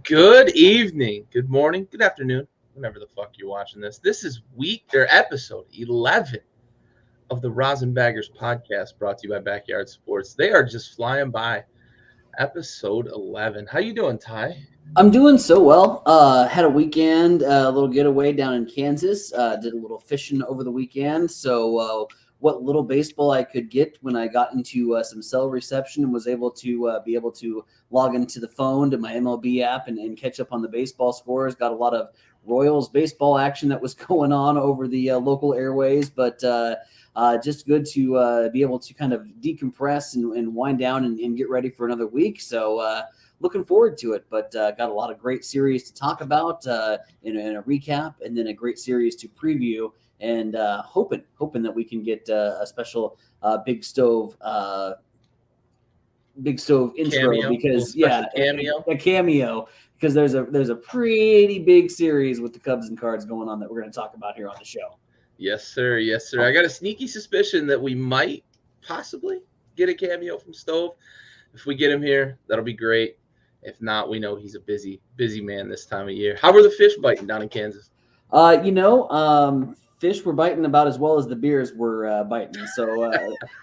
Good evening, good morning, good afternoon, whenever the fuck you're watching this. This is episode 11 of the RosinBaggers podcast, brought to you by Backyard Sports. They are just flying by. Episode 11. How you doing, Ty? I'm doing so well. Had a weekend, a little getaway down in Kansas. Did a little fishing over the weekend. So what little baseball I could get when I got into some cell reception and was able to be able to log into the phone to my MLB app and catch up on the baseball scores. Got a lot of Royals baseball action that was going on over the local airways, but just good to be able to kind of decompress and wind down and get ready for another week. So looking forward to it, but got a lot of great series to talk about in a recap, and then a great series to preview, and hoping that we can get a special big stove intro Cameo, because cameo. a cameo, because there's a pretty big series with the Cubs and Cards going on that we're going to talk about here on the show. Yes, sir. Yes, sir. I got a sneaky suspicion that we might possibly get a cameo from Stove. If we get him here, that'll be great. If not, we know he's a busy man this time of year. How were the fish biting down in Kansas? Fish were biting about as well as the beers were biting. So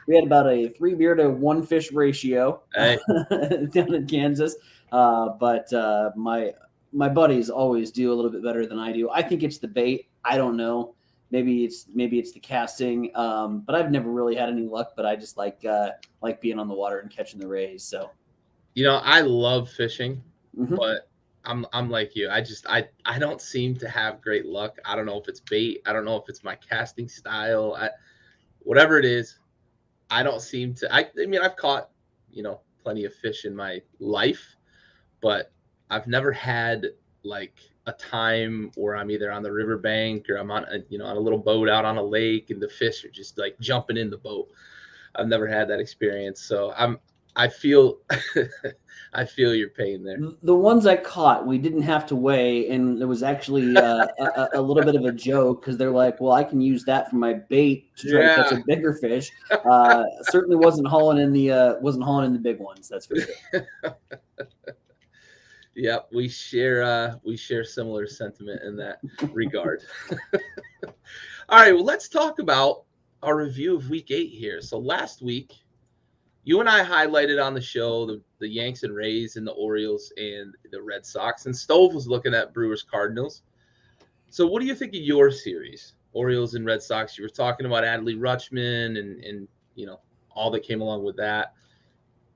we had about a 3 beer to 1 fish ratio down in Kansas. But my buddies always do a little bit better than I do. I think it's the bait. I don't know. Maybe it's the casting. But I've never really had any luck. But I just like being on the water and catching the rays. So. I love fishing, but I'm like you. I don't seem to have great luck. I don't know if it's bait. I don't know if it's my casting style. Whatever it is, I don't seem to. I mean, I've caught, plenty of fish in my life, but I've never had like a time where I'm either on the riverbank or I'm on a little boat out on a lake and the fish are just like jumping in the boat. I've never had that experience, so I feel your pain there. The ones I caught, we didn't have to weigh, and there was actually a little bit of a joke because they're like, "Well, I can use that for my bait to try to catch a bigger fish." Certainly wasn't hauling in the big ones. That's for sure. Yeah, we share similar sentiment in that regard. All right, well, let's talk about our review of Week 8 here. So last week, you and I highlighted on the show the Yanks and Rays and the Orioles and the Red Sox, and Stove was looking at Brewers Cardinals. So what do you think of your series, Orioles and Red Sox? You were talking about Adley Rutschman and all that came along with that.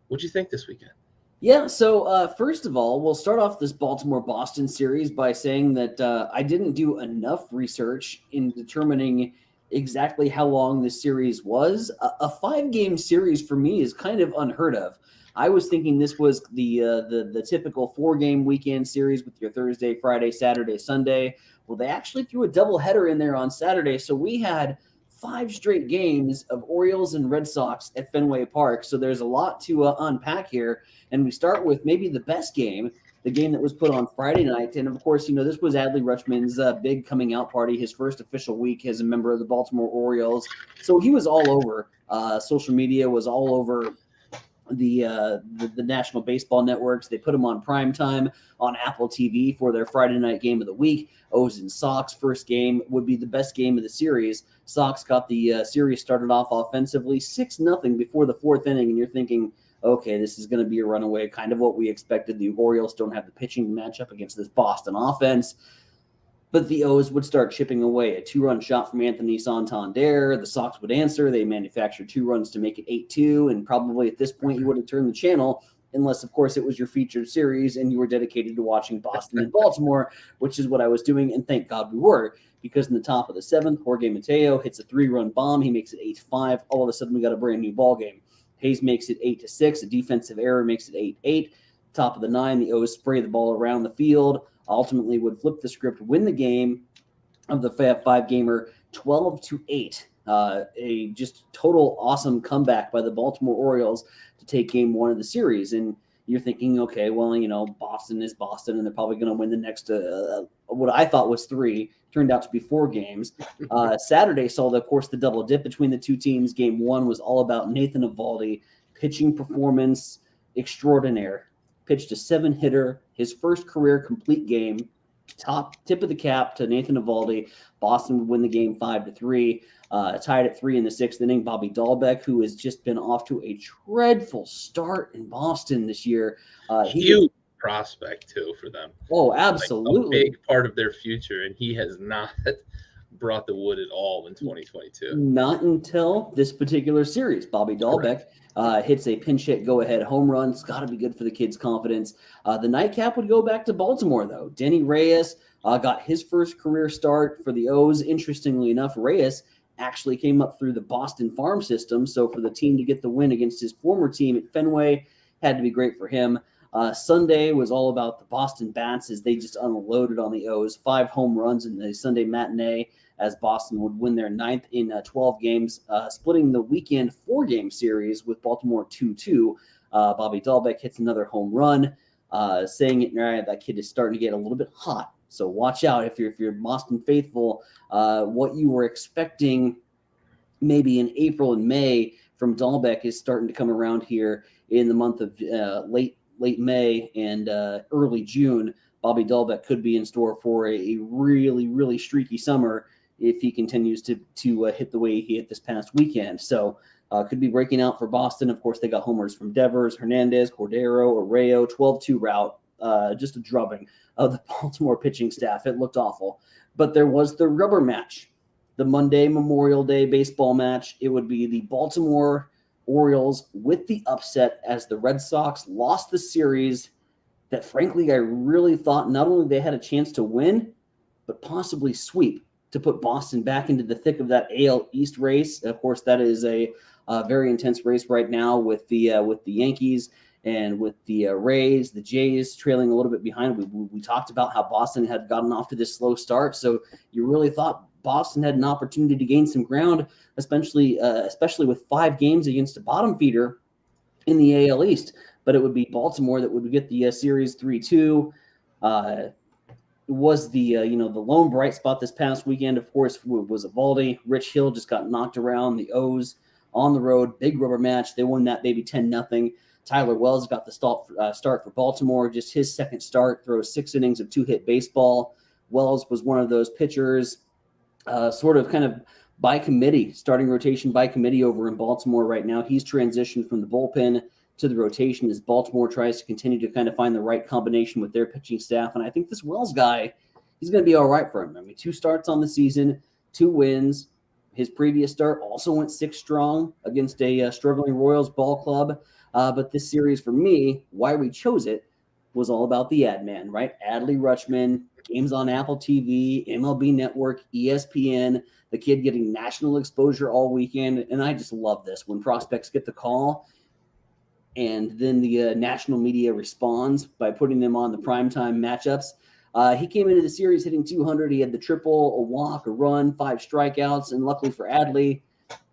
What'd you think this weekend? Yeah, so first of all, we'll start off this Baltimore-Boston series by saying that I didn't do enough research in determining exactly how long this series was. A 5-game series for me is kind of unheard of. I was thinking this was the typical 4-game weekend series with your Thursday, Friday, Saturday, Sunday. Well, they actually threw a doubleheader in there on Saturday, so we had 5 straight games of Orioles and Red Sox at Fenway Park. So there's a lot to unpack here, and we start with maybe the best game, the game that was put on Friday night. And, of course, this was Adley Rutschman's big coming out party, his first official week as a member of the Baltimore Orioles. So he was all over. Social media was all over the National Baseball Networks. They put him on primetime on Apple TV for their Friday night game of the week. O's and Sox first game would be the best game of the series. Sox got the series started off offensively 6-0 before the 4th inning, and you're thinking, okay, this is going to be a runaway, kind of what we expected. The Orioles don't have the pitching to match up against this Boston offense. But the O's would start chipping away. A 2-run shot from Anthony Santander. The Sox would answer. They manufactured 2 runs to make it 8-2. And probably at this point, you would have turned the channel, unless, of course, it was your featured series and you were dedicated to watching Boston and Baltimore, which is what I was doing. And thank God we were, because in the top of the 7th, Jorge Mateo hits a 3-run bomb. He makes it 8-5. All of a sudden, we got a brand new ball game. Hayes makes it 8-6. A defensive error makes it 8-8. Top of the 9, the O's spray the ball around the field. Ultimately would flip the script, win the game of the 5-gamer 12-8. A just total awesome comeback by the Baltimore Orioles to take game 1 of the series. And you're thinking, okay, well, Boston is Boston, and they're probably going to win the next, what I thought was 3, turned out to be 4 games. Saturday saw, of course, the double dip between the two teams. Game 1 was all about Nathan Eovaldi, pitching performance extraordinaire. Pitched a 7-hitter, his first career complete game. Tip of the cap to Nathan Eovaldi. Boston would win the game 5-3. Tied at 3 in the 6th inning. Bobby Dahlbeck, who has just been off to a dreadful start in Boston this year. Huge prospect too for them. Oh, absolutely. Like a big part of their future, and he has not brought the wood at all in 2022. Not until this particular series. Bobby Dahlbeck hits a pinch hit go-ahead home run. It's got to be good for the kid's confidence. The nightcap would go back to Baltimore, though. Denny Reyes got his first career start for the O's. Interestingly enough, Reyes actually came up through the Boston farm system, so for the team to get the win against his former team at Fenway had to be great for him. Sunday was all about the Boston Bats as they just unloaded on the O's. 5 home runs in the Sunday matinee as Boston would win their 9th in 12 games, splitting the weekend 4-game series with Baltimore 2-2. Bobby Dahlbeck hits another home run, saying it that kid is starting to get a little bit hot. So watch out if you're Boston faithful. What you were expecting maybe in April and May from Dahlbeck is starting to come around here in the month of late May and early June. Bobby Dahlbeck could be in store for a really, really streaky summer if he continues to hit the way he hit this past weekend. So could be breaking out for Boston. Of course, they got homers from Devers, Hernandez, Cordero, Arroyo, 12-2 route. Just a drubbing of the Baltimore pitching staff. It looked awful. But there was the rubber match, the Monday Memorial Day baseball match. It would be the Baltimore Orioles with the upset as the Red Sox lost the series that, frankly, I really thought not only they had a chance to win, but possibly sweep to put Boston back into the thick of that AL East race. Of course, that is a very intense race right now with the Yankees and with the Rays, the Jays trailing a little bit behind. We talked about how Boston had gotten off to this slow start, so you really thought Boston had an opportunity to gain some ground, especially with 5 games against a bottom feeder in the AL East. But it would be Baltimore that would get the series 3-2. Was the lone bright spot this past weekend, of course, was Eovaldi. Rich Hill just got knocked around. The O's on the road, big rubber match. They won that baby 10-0. Tyler Wells got the start for Baltimore. Just his second start, throws 6 innings of 2-hit baseball. Wells was one of those pitchers, sort of kind of by committee, starting rotation by committee over in Baltimore right now. He's transitioned from the bullpen to the rotation as Baltimore tries to continue to kind of find the right combination with their pitching staff. And I think this Wells guy, he's going to be all right for him. I mean, 2 starts on the season, 2 wins. His previous start also went 6 strong against a struggling Royals ball club. But this series, for me, why we chose it was all about the ad man, right? Adley Rutschman, games on Apple TV, MLB Network, ESPN, the kid getting national exposure all weekend. And I just love this when prospects get the call and then the national media responds by putting them on the primetime matchups. He came into the series hitting 200. He had the triple, a walk, a run, 5 strikeouts. And luckily for Adley,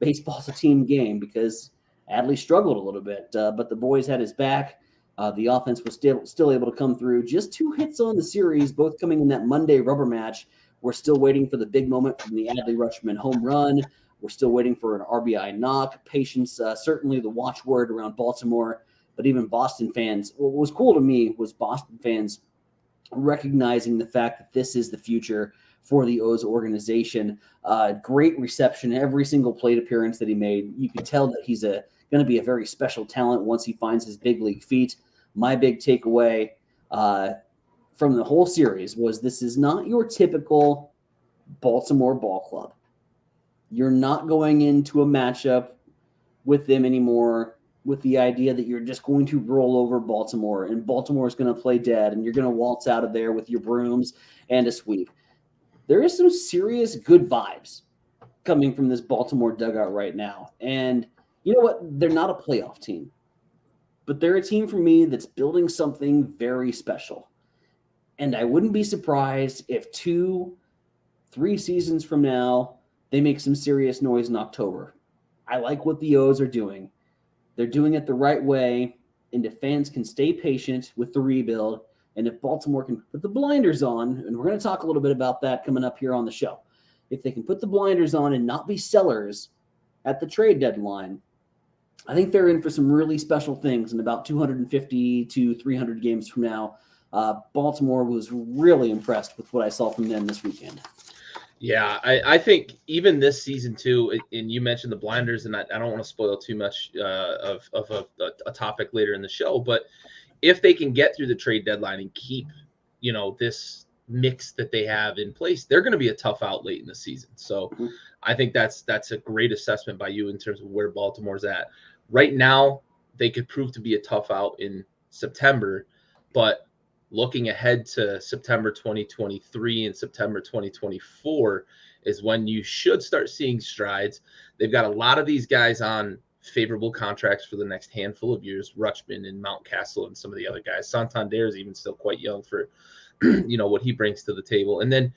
baseball's a team game because Adley struggled a little bit, but the boys had his back. The offense was still able to come through. Just 2 hits on the series, both coming in that Monday rubber match. We're still waiting for the big moment from the Adley Rutschman home run. We're still waiting for an RBI knock. Patience, certainly the watchword around Baltimore, but even Boston fans. What was cool to me was Boston fans recognizing the fact that this is the future for the O's organization. Great reception, every single plate appearance that he made. You could tell that he's going to be a very special talent once he finds his big league feet. My big takeaway from the whole series was this is not your typical Baltimore ball club. You're not going into a matchup with them anymore with the idea that you're just going to roll over Baltimore and Baltimore is going to play dead and you're going to waltz out of there with your brooms and a sweep. There is some serious good vibes coming from this Baltimore dugout right now. And you know what? They're not a playoff team, but they're a team for me that's building something very special. And I wouldn't be surprised if 2-3 seasons from now, they make some serious noise in October. I like what the O's are doing. They're doing it the right way, and if fans can stay patient with the rebuild, and if Baltimore can put the blinders on, and we're going to talk a little bit about that coming up here on the show, if they can put the blinders on and not be sellers at the trade deadline, I think they're in for some really special things in about 250 to 300 games from now. Baltimore was really impressed with what I saw from them this weekend. Yeah, I think even this season too, and you mentioned the blinders, and I don't want to spoil too much of a topic later in the show, but if they can get through the trade deadline and keep, this mix that they have in place, they're going to be a tough out late in the season. So I think that's a great assessment by you in terms of where Baltimore's at. Right now, they could prove to be a tough out in September, but looking ahead to September 2023 and September 2024 is when you should start seeing strides. They've got a lot of these guys on favorable contracts for the next handful of years, Rutschman and Mountcastle and some of the other guys. Santander is even still quite young for, what he brings to the table. And then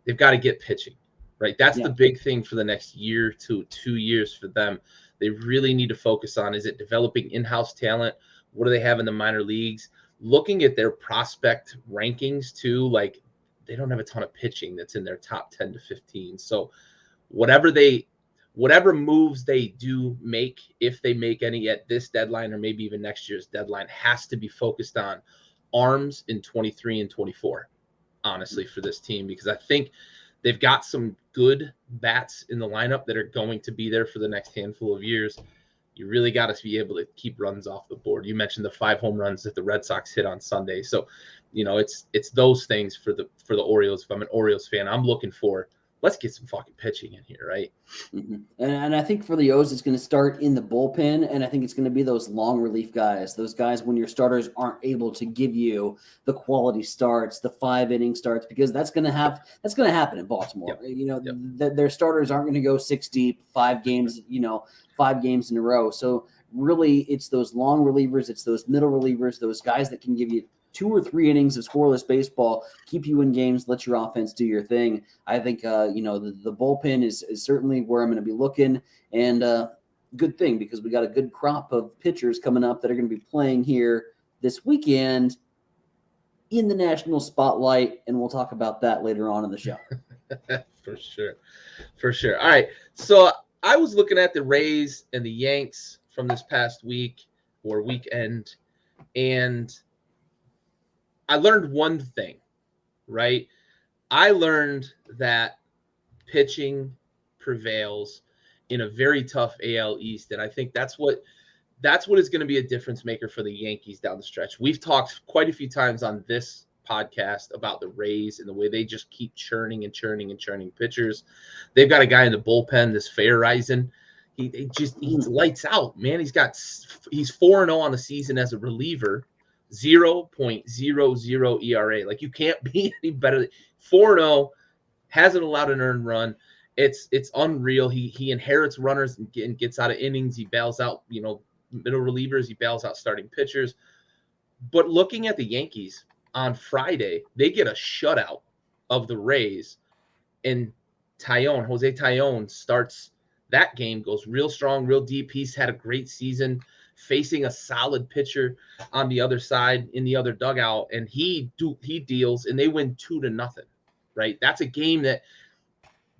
they've got to get pitching, right? That's the big thing for the next year to 2 years for them. They really need to focus on, is it developing in-house talent? What do they have in the minor leagues? Looking at their prospect rankings too, like they don't have a ton of pitching that's in their top 10 to 15. So whatever moves they do make, if they make any at this deadline or maybe even next year's deadline, has to be focused on arms in 23 and 24, honestly, for this team, because I think they've got some good bats in the lineup that are going to be there for the next handful of years. You really got to be able to keep runs off the board. You mentioned the 5 home runs that the Red Sox hit on Sunday. So, it's those things for the Orioles. If I'm an Orioles fan, I'm looking for, let's get some fucking pitching in here, right? And I think for the O's, it's going to start in the bullpen, and I think it's going to be those long relief guys, those guys when your starters aren't able to give you the quality starts, the 5-inning starts, because that's going to happen in Baltimore. Their starters aren't going to go 6 deep, 5 games, 5 games in a row. So really, it's those long relievers, it's those middle relievers, those guys that can give you 2 or 3 innings of scoreless baseball, keep you in games, let your offense do your thing. I think, the bullpen is certainly where I'm going to be looking, and good thing, because we got a good crop of pitchers coming up that are going to be playing here this weekend in the national spotlight, and we'll talk about that later on in the show. For sure. All right. So I was looking at the Rays and the Yanks from this past week or weekend, and I learned one thing, right? I learned that pitching prevails in a very tough AL East, and I think that's what is going to be a difference maker for the Yankees down the stretch. We've talked quite a few times on this podcast about the Rays and the way they just keep churning and churning and churning pitchers. They've got a guy in the bullpen, this Fairreisen. He's lights out, man. He's 4-0 on the season as a reliever. 0.00 ERA. Like, you can't be any better. 4-0, hasn't allowed an earned run. It's unreal. He inherits runners and gets out of innings. He bails out, middle relievers. He bails out starting pitchers. But looking at the Yankees on Friday, they get a shutout of the Rays, and Jose Taillon starts that game, goes real strong, real deep. He's had a great season, facing a solid pitcher on the other side in the other dugout, and he deals, and they win 2-0, right? That's a game that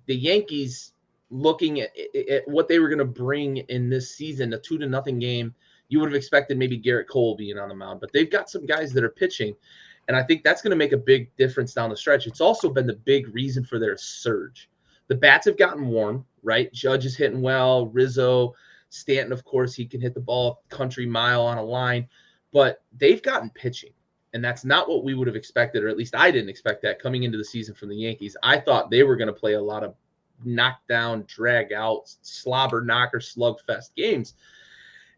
the Yankees, looking at what they were going to bring in this season, a 2-0 game, you would have expected maybe Garrett Cole being on the mound, but they've got some guys that are pitching, and I think that's going to make a big difference down the stretch. It's also been the big reason for their surge. The bats have gotten warm, right? Judge is hitting well, Rizzo, Stanton, of course, he can hit the ball country mile on a line, but they've gotten pitching, and that's not what we would have expected, or at least I didn't expect that coming into the season from the Yankees. I thought they were going to play a lot of knockdown, drag out, slobber knocker, slugfest games,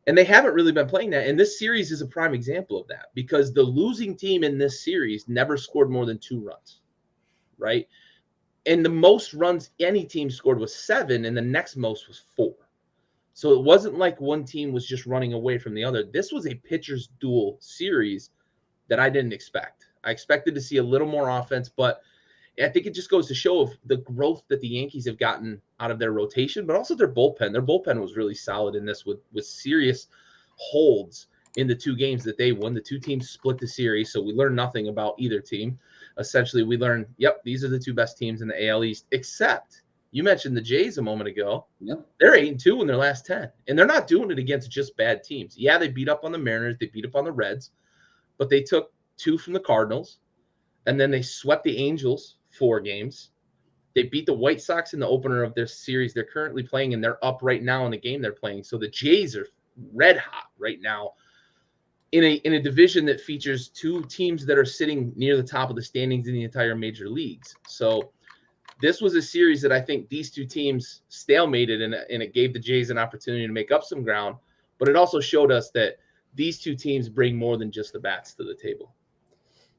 and they haven't really been playing that, and this series is a prime example of that, because the losing team in this series never scored more than 2 runs, right? And the most runs any team scored was 7, and the next most was 4. So it wasn't like one team was just running away from the other. This was a pitcher's duel series that I didn't expect. I expected to see a little more offense, but I think it just goes to show of the growth that the Yankees have gotten out of their rotation, but also their bullpen. Their bullpen was really solid in this with serious holds in the 2 games that they won. The 2 teams split the series, so we learned nothing about either team. Essentially, we learned, these are the 2 best teams in the AL East, except you mentioned the Jays a moment ago. Yep. They're 8-2 in their last 10, and they're not doing it against just bad teams. Yeah, they beat up on the Mariners, they beat up on the Reds, but they took 2 from the Cardinals, and then they swept the Angels 4 games. They beat the White Sox in the opener of their series they're currently playing, and they're up right now in the game they're playing. So the Jays are red hot right now in a division that features 2 teams that are sitting near the top of the standings in the entire major leagues. So this was a series that I think these 2 teams stalemated, and it gave the Jays an opportunity to make up some ground. But it also showed us that these 2 teams bring more than just the bats to the table.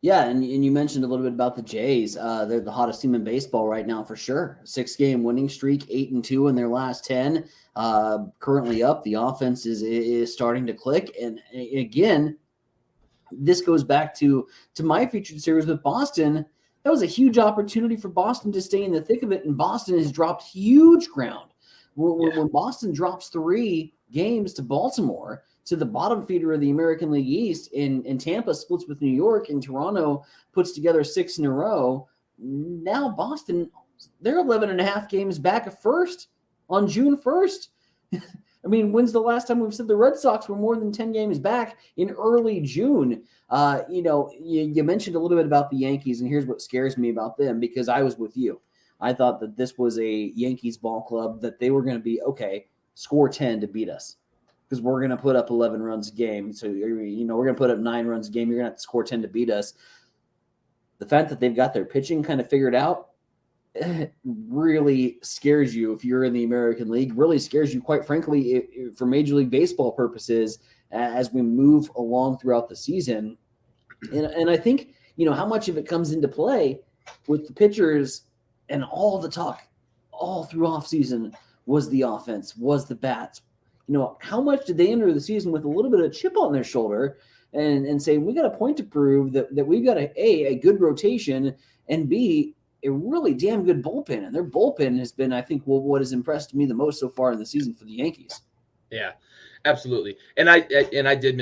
Yeah, and you mentioned a little bit about the Jays. They're the hottest team in baseball right now for sure. 6-game winning streak, 8-2 in their last 10. Currently up. The offense is starting to click. And again, this goes back to my featured series with Boston. That was a huge opportunity for Boston to stay in the thick of it, and Boston has dropped huge ground. When Boston drops 3 games to Baltimore, to the bottom feeder of the American League East, and Tampa splits with New York, and Toronto puts together 6 in a row. Now Boston, they're 11.5 games back at first on June 1st. I mean, when's the last time we've said the Red Sox were more than 10 games back in early June? You mentioned a little bit about the Yankees, and here's what scares me about them, because I was with you. I thought that this was a Yankees ball club, that they were going to be, okay, score 10 to beat us, because we're going to put up 11 runs a game. So, we're going to put up 9 runs a game. You're going to have to score 10 to beat us. The fact that they've got their pitching kind of figured out really scares you if you're in the American League, really scares you, quite frankly, for Major League Baseball purposes as we move along throughout the season. And I think, how much of it comes into play with the pitchers, and all the talk all through offseason was the offense, was the bats. How much did they enter the season with a little bit of chip on their shoulder and say, we got a point to prove that we've got a good rotation, and B, a really damn good bullpen. And their bullpen has been, I think, what has impressed me the most so far in the season for the Yankees. Yeah, absolutely. And I did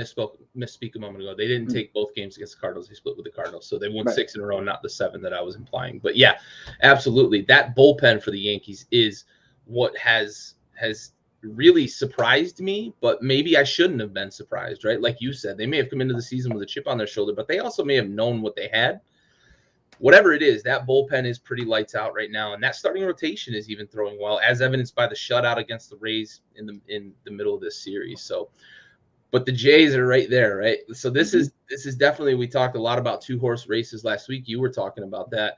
misspeak a moment ago. They didn't take both games against the Cardinals. They split with the Cardinals. So they won 6 in a row, not the 7 that I was implying. But yeah, absolutely. That bullpen for the Yankees is what has really surprised me, but maybe I shouldn't have been surprised, right? Like you said, they may have come into the season with a chip on their shoulder, but they also may have known what they had. Whatever it is, that bullpen is pretty lights out right now, and that starting rotation is even throwing well, as evidenced by the shutout against the Rays in the middle of this series. So, but the Jays are right there, right? So this is definitely, we talked a lot about 2-horse races last week. You were talking about that.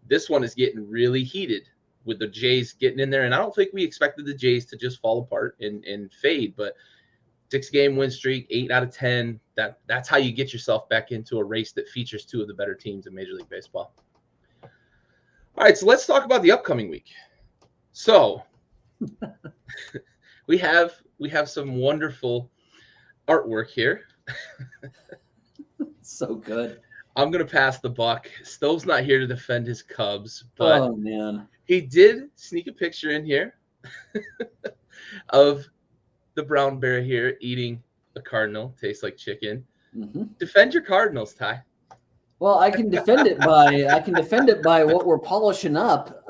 This one is getting really heated with the Jays getting in there, and I don't think we expected the Jays to just fall apart and fade, but 6-game win streak, 8 out of 10. That's how you get yourself back into a race that features 2 of the better teams in Major League Baseball. All right, so let's talk about the upcoming week. So we have some wonderful artwork here. So good. I'm gonna pass the buck. Stove's not here to defend his Cubs, but oh man, he did sneak a picture in here of the brown bear here eating a Cardinal. Tastes like chicken. Defend your Cardinals, Ty. Well, I can defend it by what we're polishing up.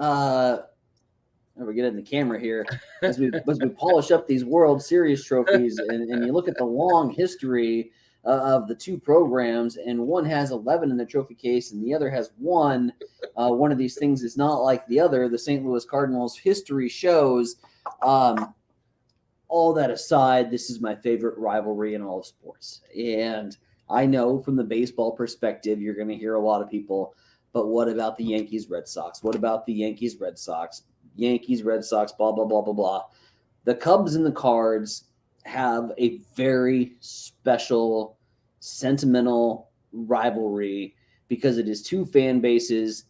We get it in the camera here as we polish up these World Series trophies, and you look at the long history of the 2 programs, and one has 11 in the trophy case, and the other has 1. One of these things is not like the other. The St. Louis Cardinals history shows. All that aside, this is my favorite rivalry in all of sports. And I know from the baseball perspective, you're going to hear a lot of people, but what about the Yankees-Red Sox? What about the Yankees-Red Sox? Yankees-Red Sox, blah, blah, blah, blah, blah. The Cubs and the Cards have a very special, sentimental rivalry because it is 2 fan bases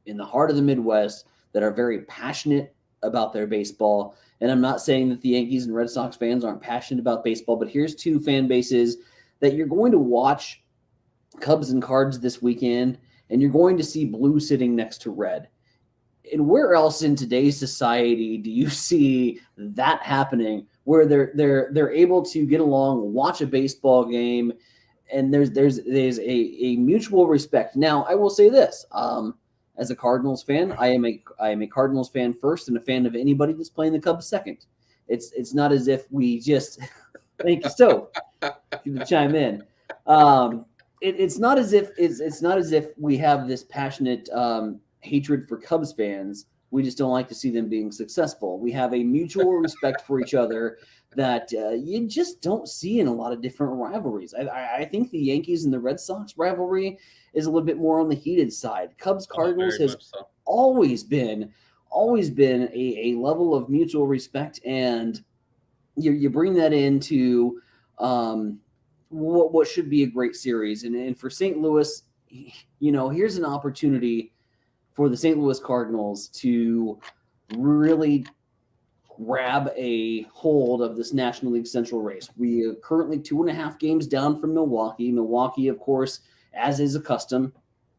in the heart of the Midwest that are very passionate about their baseball. And I'm not saying that the Yankees and Red Sox fans aren't passionate about baseball, but here's 2 fan bases that you're going to watch Cubs and Cards this weekend, and you're going to see blue sitting next to red. And where else in today's society do you see that happening, where they're able to get along, watch a baseball game, and there's a mutual respect. Now, I will say this. As a Cardinals fan, I am a Cardinals fan first and a fan of anybody that's playing the Cubs second. It's not as if we just thank you, Stowe, to chime in. it's not as if it's not as if we have this passionate hatred for Cubs fans. We just don't like to see them being successful. We have a mutual respect for each other that you just don't see in a lot of different rivalries. I think the Yankees and the Red Sox rivalry is a little bit more on the heated side. Cubs Cardinals has always been a level of mutual respect, and you bring that into what should be a great series. And for St. Louis, here's an opportunity for the St. Louis Cardinals to really grab a hold of this National League Central race. We are currently 2.5 games down from Milwaukee. Milwaukee, of course, as is accustomed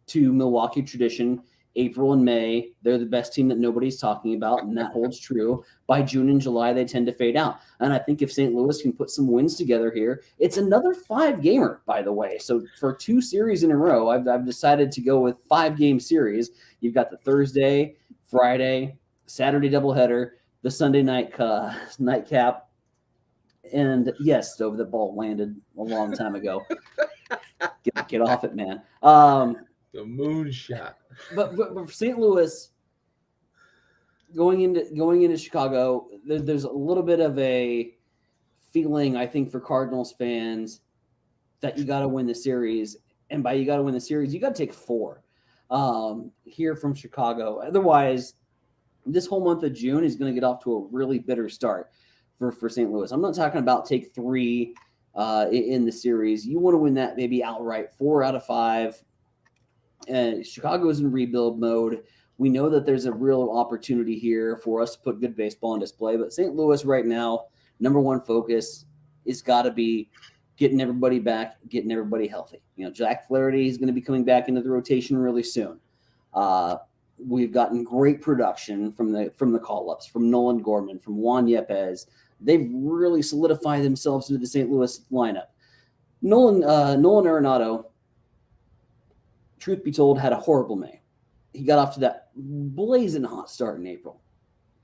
to Milwaukee tradition, April and May, they're the best team that nobody's talking about, and that holds true. By June and July, they tend to fade out. And I think if St. Louis can put some wins together here, it's another 5-gamer, by the way. So for 2 series in a row, I've decided to go with 5-game series. You've got the Thursday, Friday, Saturday doubleheader, the Sunday night nightcap. And yes, Stove, the ball landed a long time ago. Get off it, man. The moonshot. But for St. Louis, going into Chicago, there's a little bit of a feeling, I think, for Cardinals fans that you got to win the series. And by you got to win the series, you got to take 4 here from Chicago. Otherwise, this whole month of June is going to get off to a really bitter start for St. Louis. I'm not talking about take 3 in the series. You want to win that maybe outright, 4 out of 5. And Chicago is in rebuild mode. We know that there's a real opportunity here for us to put good baseball on display. But St. Louis right now, number one focus is got to be getting everybody back, getting everybody healthy. Jack Flaherty is going to be coming back into the rotation really soon. We've gotten great production from the call-ups, from Nolan Gorman, from Juan Yepez. They've really solidified themselves into the St. Louis lineup. Nolan Arenado, truth be told, had a horrible May. He got off to that blazing hot start in April.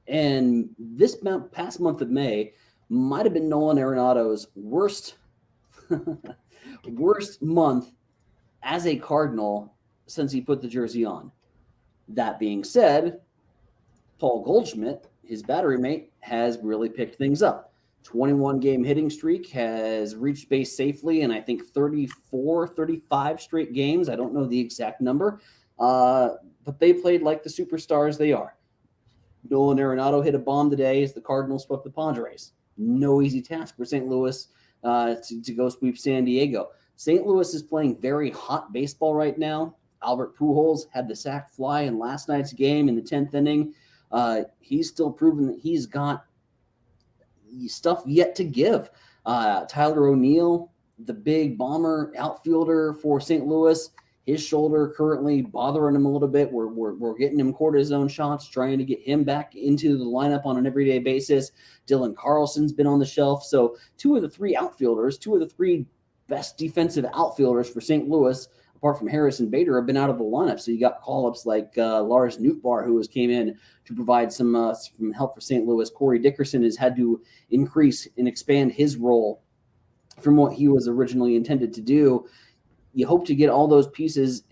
And this past month of May might have been Nolan Arenado's worst month as a Cardinal since he put the jersey on. That being said, Paul Goldschmidt, his battery mate, has really picked things up. 21-game hitting streak, has reached base safely in, I think, 35 straight games. I don't know the exact number, but they played like the superstars they are. Nolan Arenado hit a bomb today as the Cardinals swept the Padres. No easy task for St. Louis to go sweep San Diego. St. Louis is playing very hot baseball right now. Albert Pujols had the sac fly in last night's game in the 10th inning. He's still proven that he's got stuff yet to give. Tyler O'Neill, the big bomber outfielder for St. Louis, his shoulder currently bothering him a little bit. We're getting him cortisone shots, trying to get him back into the lineup on an everyday basis. Dylan Carlson's been on the shelf. So 2 of the 3 outfielders, 2 of the 3 best defensive outfielders for St. Louis, apart from Harris and Bader, have been out of the lineup. So you got call-ups like Lars Nootbaar, who came in to provide some help for St. Louis. Corey Dickerson has had to increase and expand his role from what he was originally intended to do. You hope to get all those pieces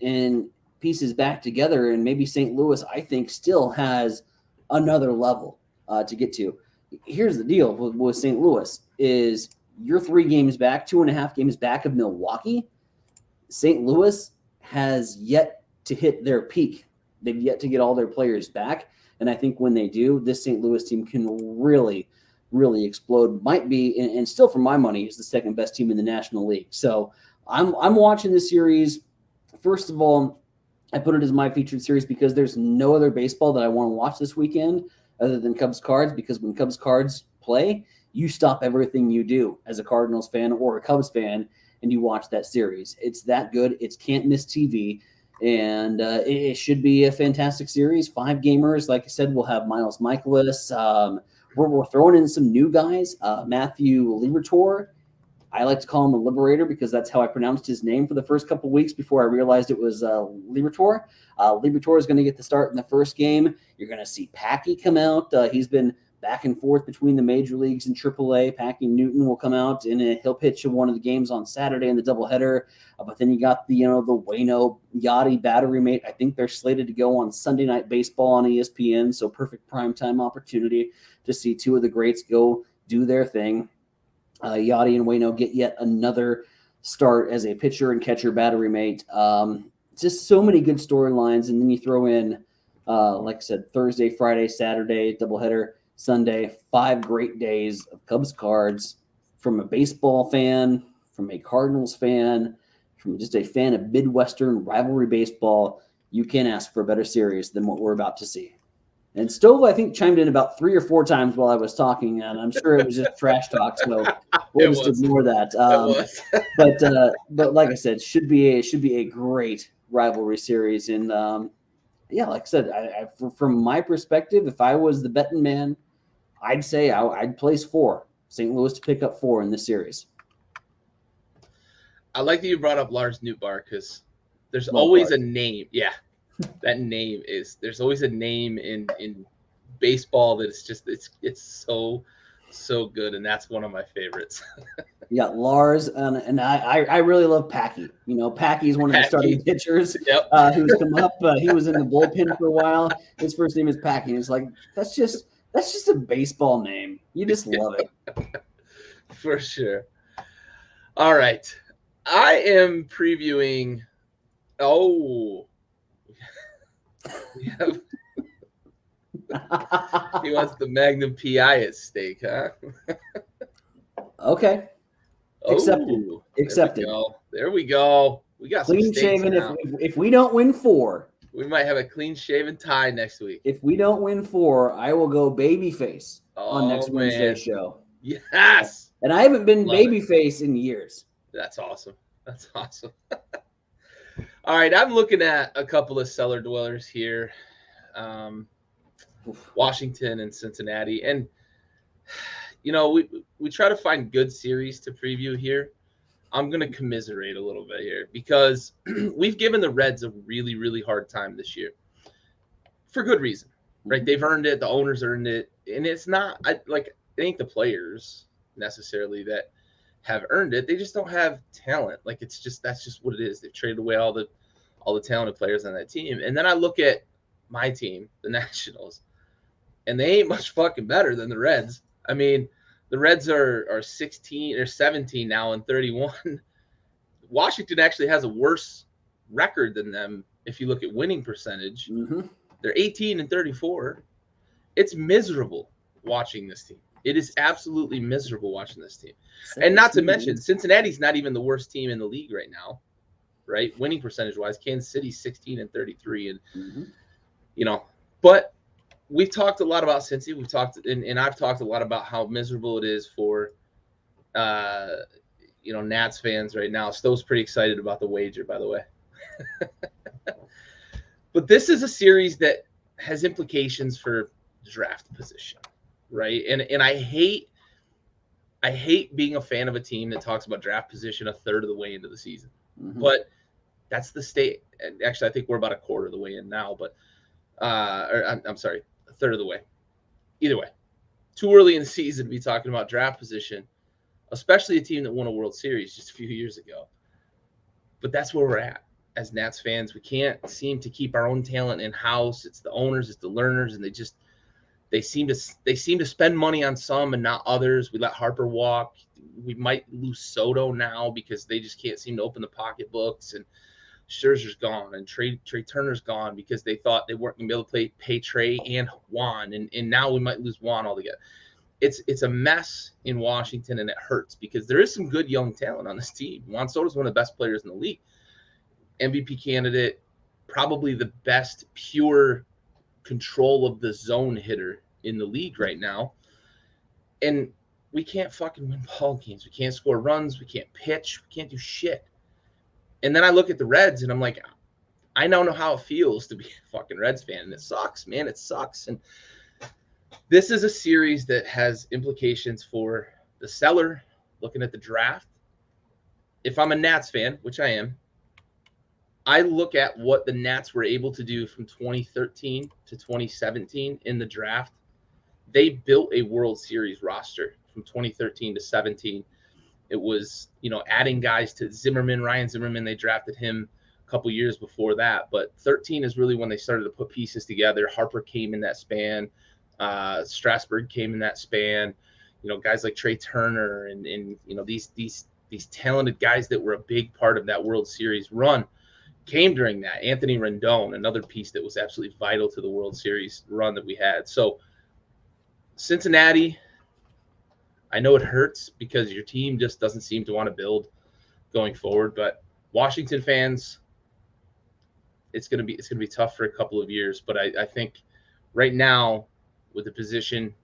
back together, and maybe St. Louis, I think, still has another level to get to. Here's the deal with St. Louis is you're 3 games back, 2.5 games back of Milwaukee. St. Louis has yet to hit their peak. They've yet to get all their players back. And I think when they do, this St. Louis team can really, really explode. Might be, and still for my money, is the second best team in the National League. So I'm watching this series. First of all, I put it as my featured series because there's no other baseball that I want to watch this weekend other than Cubs Cards, because when Cubs Cards play, you stop everything you do as a Cardinals fan or a Cubs fan, and you watch that series. It's that good. It's can't miss TV, and it should be a fantastic series. 5 gamers. Like I said, we'll have Miles Michaelis. We're throwing in some new guys. Matthew Liberatore. I like to call him a Liberator because that's how I pronounced his name for the first couple weeks before I realized it was Liberatore. Liberatore is going to get the start in the first game. You're going to see Packy come out. He's been back and forth between the major leagues and AAA. Packy Newton will come out and he'll pitch one of the games on Saturday in the doubleheader. But then you got the Waino Yachty battery mate. I think they're slated to go on Sunday Night Baseball on ESPN. So perfect primetime opportunity to see two of the greats go do their thing. Yachty and Waino get yet another start as a pitcher and catcher battery mate. Just so many good storylines, and then you throw in, like I said, Thursday, Friday, Saturday, doubleheader, Sunday, 5 great days of Cubs cards from a baseball fan, from a Cardinals fan, from just a fan of Midwestern rivalry baseball. You can't ask for a better series than what we're about to see. And Stove, I think, chimed in about 3 or 4 times while I was talking, and I'm sure it was just trash talk, so we'll just ignore that. But like I said, should be a great rivalry series. And like I said, from my perspective, if I was the betting man, I'd say I'd place 4. St. Louis to pick up 4 in this series. I like that you brought up Lars Nootbaar because there's always a name. Yeah. That name is, there's always a name in baseball that it's so good, and that's one of my favorites. You got Lars, and I really love Packy. Packy is one of the starting pitchers who's come up. He was in the bullpen for a while. His first name is Packy. And it's like that's just a baseball name. You just love it. For sure. All right, I am previewing. He wants the Magnum PI at stake, huh? Okay. Accepted. There we go. We got clean shaven. If we don't win 4, we might have a clean shaven tie next week. If we don't win 4, I will go babyface on next Wednesday's show. Yes. And I haven't been babyface in years. That's awesome. All right, I'm looking at a couple of cellar dwellers here, Washington and Cincinnati, and we try to find good series to preview here. I'm going to commiserate a little bit here because we've given the Reds a really, really hard time this year for good reason, right? They've earned it. The owners earned it, and it's not it ain't the players necessarily that have earned it. They just don't have talent. That's just what it is. They've traded away all the talented players on that team. And then I look at my team, the Nationals, and they ain't much fucking better than the Reds. I mean, the Reds are 16 or 17 now and 31. Washington actually has a worse record than them if you look at winning percentage. Mm-hmm. They're 18 and 34. It's miserable watching this team. It is absolutely miserable watching this team. And not to mention, Cincinnati's not even the worst team in the league right now, right? Winning percentage-wise, Kansas City's 16 and 33. And, but we've talked a lot about Cincy. We've talked, and I've talked a lot about how miserable it is for, Nats fans right now. Stowe's pretty excited about the wager, by the way. But this is a series that has implications for draft position, right? And I hate being a fan of a team that talks about draft position a third of the way into the season. Mm-hmm. But that's the state. And actually, I think we're about a quarter of the way in now. But I'm sorry, a third of the way. Either way, too early in the season to be talking about draft position, especially a team that won a World Series just a few years ago. But that's where we're at as Nats fans. We can't seem to keep our own talent in house. It's the owners, it's the learners, and they seem to spend money on some and not others. We let Harper walk. We might lose Soto now because they just can't seem to open the pocketbooks. And Scherzer's gone, and Trey Turner's gone because they thought they weren't going to be able to pay Trey and Juan, and now we might lose Juan altogether. It's a mess in Washington, and it hurts because there is some good young talent on this team. Juan Soto's one of the best players in the league, MVP candidate, probably the best pure control of the zone hitter in the league right now. And we can't fucking win ball games. We can't score runs. We can't pitch. We can't do shit. And then I look at the Reds and I'm like, I don't know how it feels to be a fucking Reds fan. And it sucks, man. It sucks. And this is a series that has implications for the seller looking at the draft. If I'm a Nats fan, which I am, I look at what the Nats were able to do from 2013 to 2017 in the draft, they built a World Series roster from 2013 to 17. It was, adding guys to Ryan Zimmerman. They drafted him a couple years before that, but 13 is really when they started to put pieces together. Harper came in that span. Strasburg came in that span. Guys like Trey Turner and these talented guys that were a big part of that World Series run came during that. Anthony Rendon, another piece that was absolutely vital to the World Series run that we had. So Cincinnati, I know it hurts because your team just doesn't seem to want to build going forward, but Washington fans, it's gonna be tough for a couple of years. But I think right now, with the position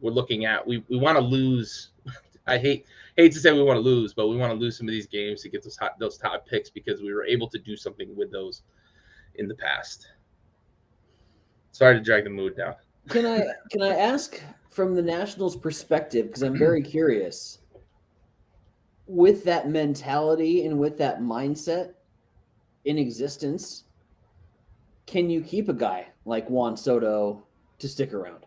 we're looking at, we want to lose. I hate to say we want to lose, but we want to lose some of these games to get those top picks because we were able to do something with those in the past. Sorry to drag the mood down. Can I ask from the Nationals' perspective, because I'm very curious, with that mentality and with that mindset in existence, can you keep a guy like Juan Soto to stick around?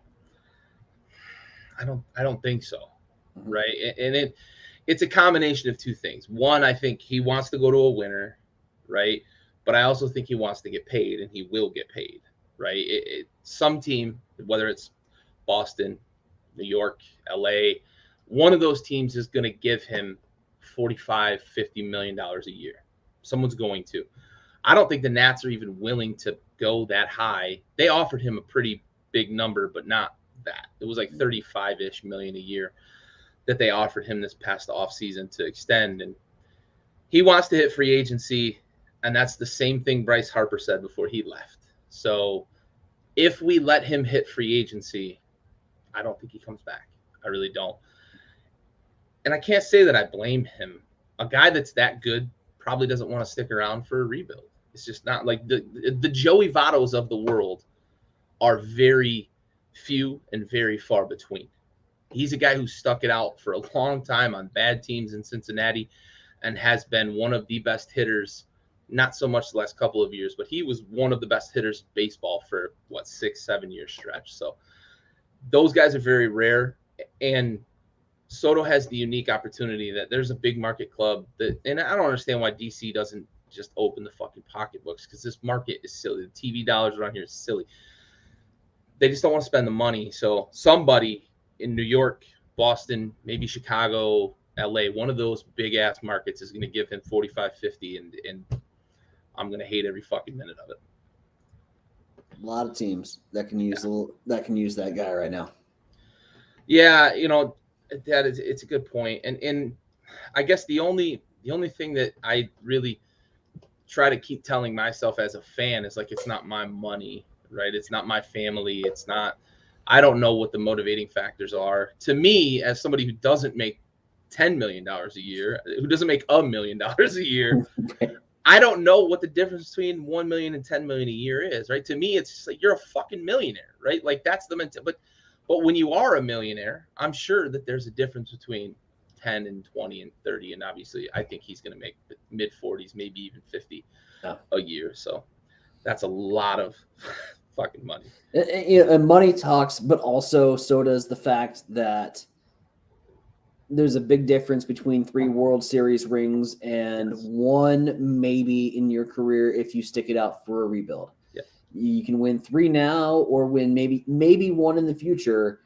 I don't think so. Right. And it's a combination of two things. One, I think he wants to go to a winner, right? But I also think he wants to get paid, and he will get paid, right? Some team, whether it's Boston, New York, LA, one of those teams is going to give him $45, $50 million a year. Someone's going to. I don't think the Nats are even willing to go that high. They offered him a pretty big number, but not that. It was like 35-ish million a year that they offered him this past offseason to extend. And he wants to hit free agency, and that's the same thing Bryce Harper said before he left. So if we let him hit free agency, I don't think he comes back. I really don't. And I can't say that I blame him. A guy that's that good probably doesn't want to stick around for a rebuild. It's just not like the Joey Vottos of the world are very few and very far between. He's a guy who stuck it out for a long time on bad teams in Cincinnati and has been one of the best hitters, not so much the last couple of years, but he was one of the best hitters in baseball for, 6-7 year stretch. So those guys are very rare. And Soto has the unique opportunity that there's a big market club and I don't understand why DC doesn't just open the fucking pocketbooks, because this market is silly. The TV dollars around here is silly. They just don't want to spend the money. So somebody in New York, Boston, maybe Chicago, LA, one of those big ass markets is going to give him 45, 50, and I'm going to hate every fucking minute of it. A lot of teams that can use that guy right now. Yeah, it's a good point. And I guess the only thing that I really try to keep telling myself as a fan is like, it's not my money, right? It's not my family. It's not. I don't know what the motivating factors are. To me, as somebody who doesn't make $10 million a year, who doesn't make $1 million a year, I don't know what the difference between 1 million and 10 million a year is, right? To me, it's just like, you're a fucking millionaire, right? Like, that's the mental. But when you are a millionaire, I'm sure that there's a difference between 10 and 20 and 30. And obviously, I think he's going to make mid 40s, maybe even 50 a year. So that's a lot of fucking money. And money talks, but also so does the fact that there's a big difference between 3 World Series rings and one maybe in your career if you stick it out for a rebuild. Yeah. You can win 3 now or win maybe one in the future.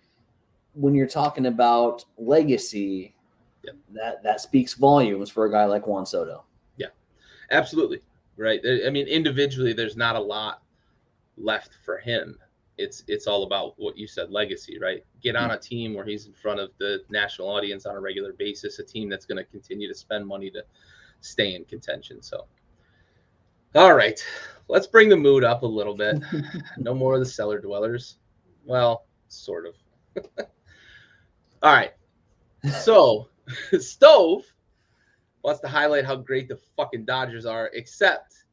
When you're talking about legacy, that speaks volumes for a guy like Juan Soto. Yeah, absolutely. Right. I mean, individually, there's not a lot left for him. It's all about what you said, legacy, right? Get on a team where he's in front of the national audience on a regular basis, a team that's going to continue to spend money to stay in contention. So, all right, let's bring the mood up a little bit. No more of the cellar dwellers. Well, sort of. All right. So, Stove wants to highlight how great the fucking Dodgers are, except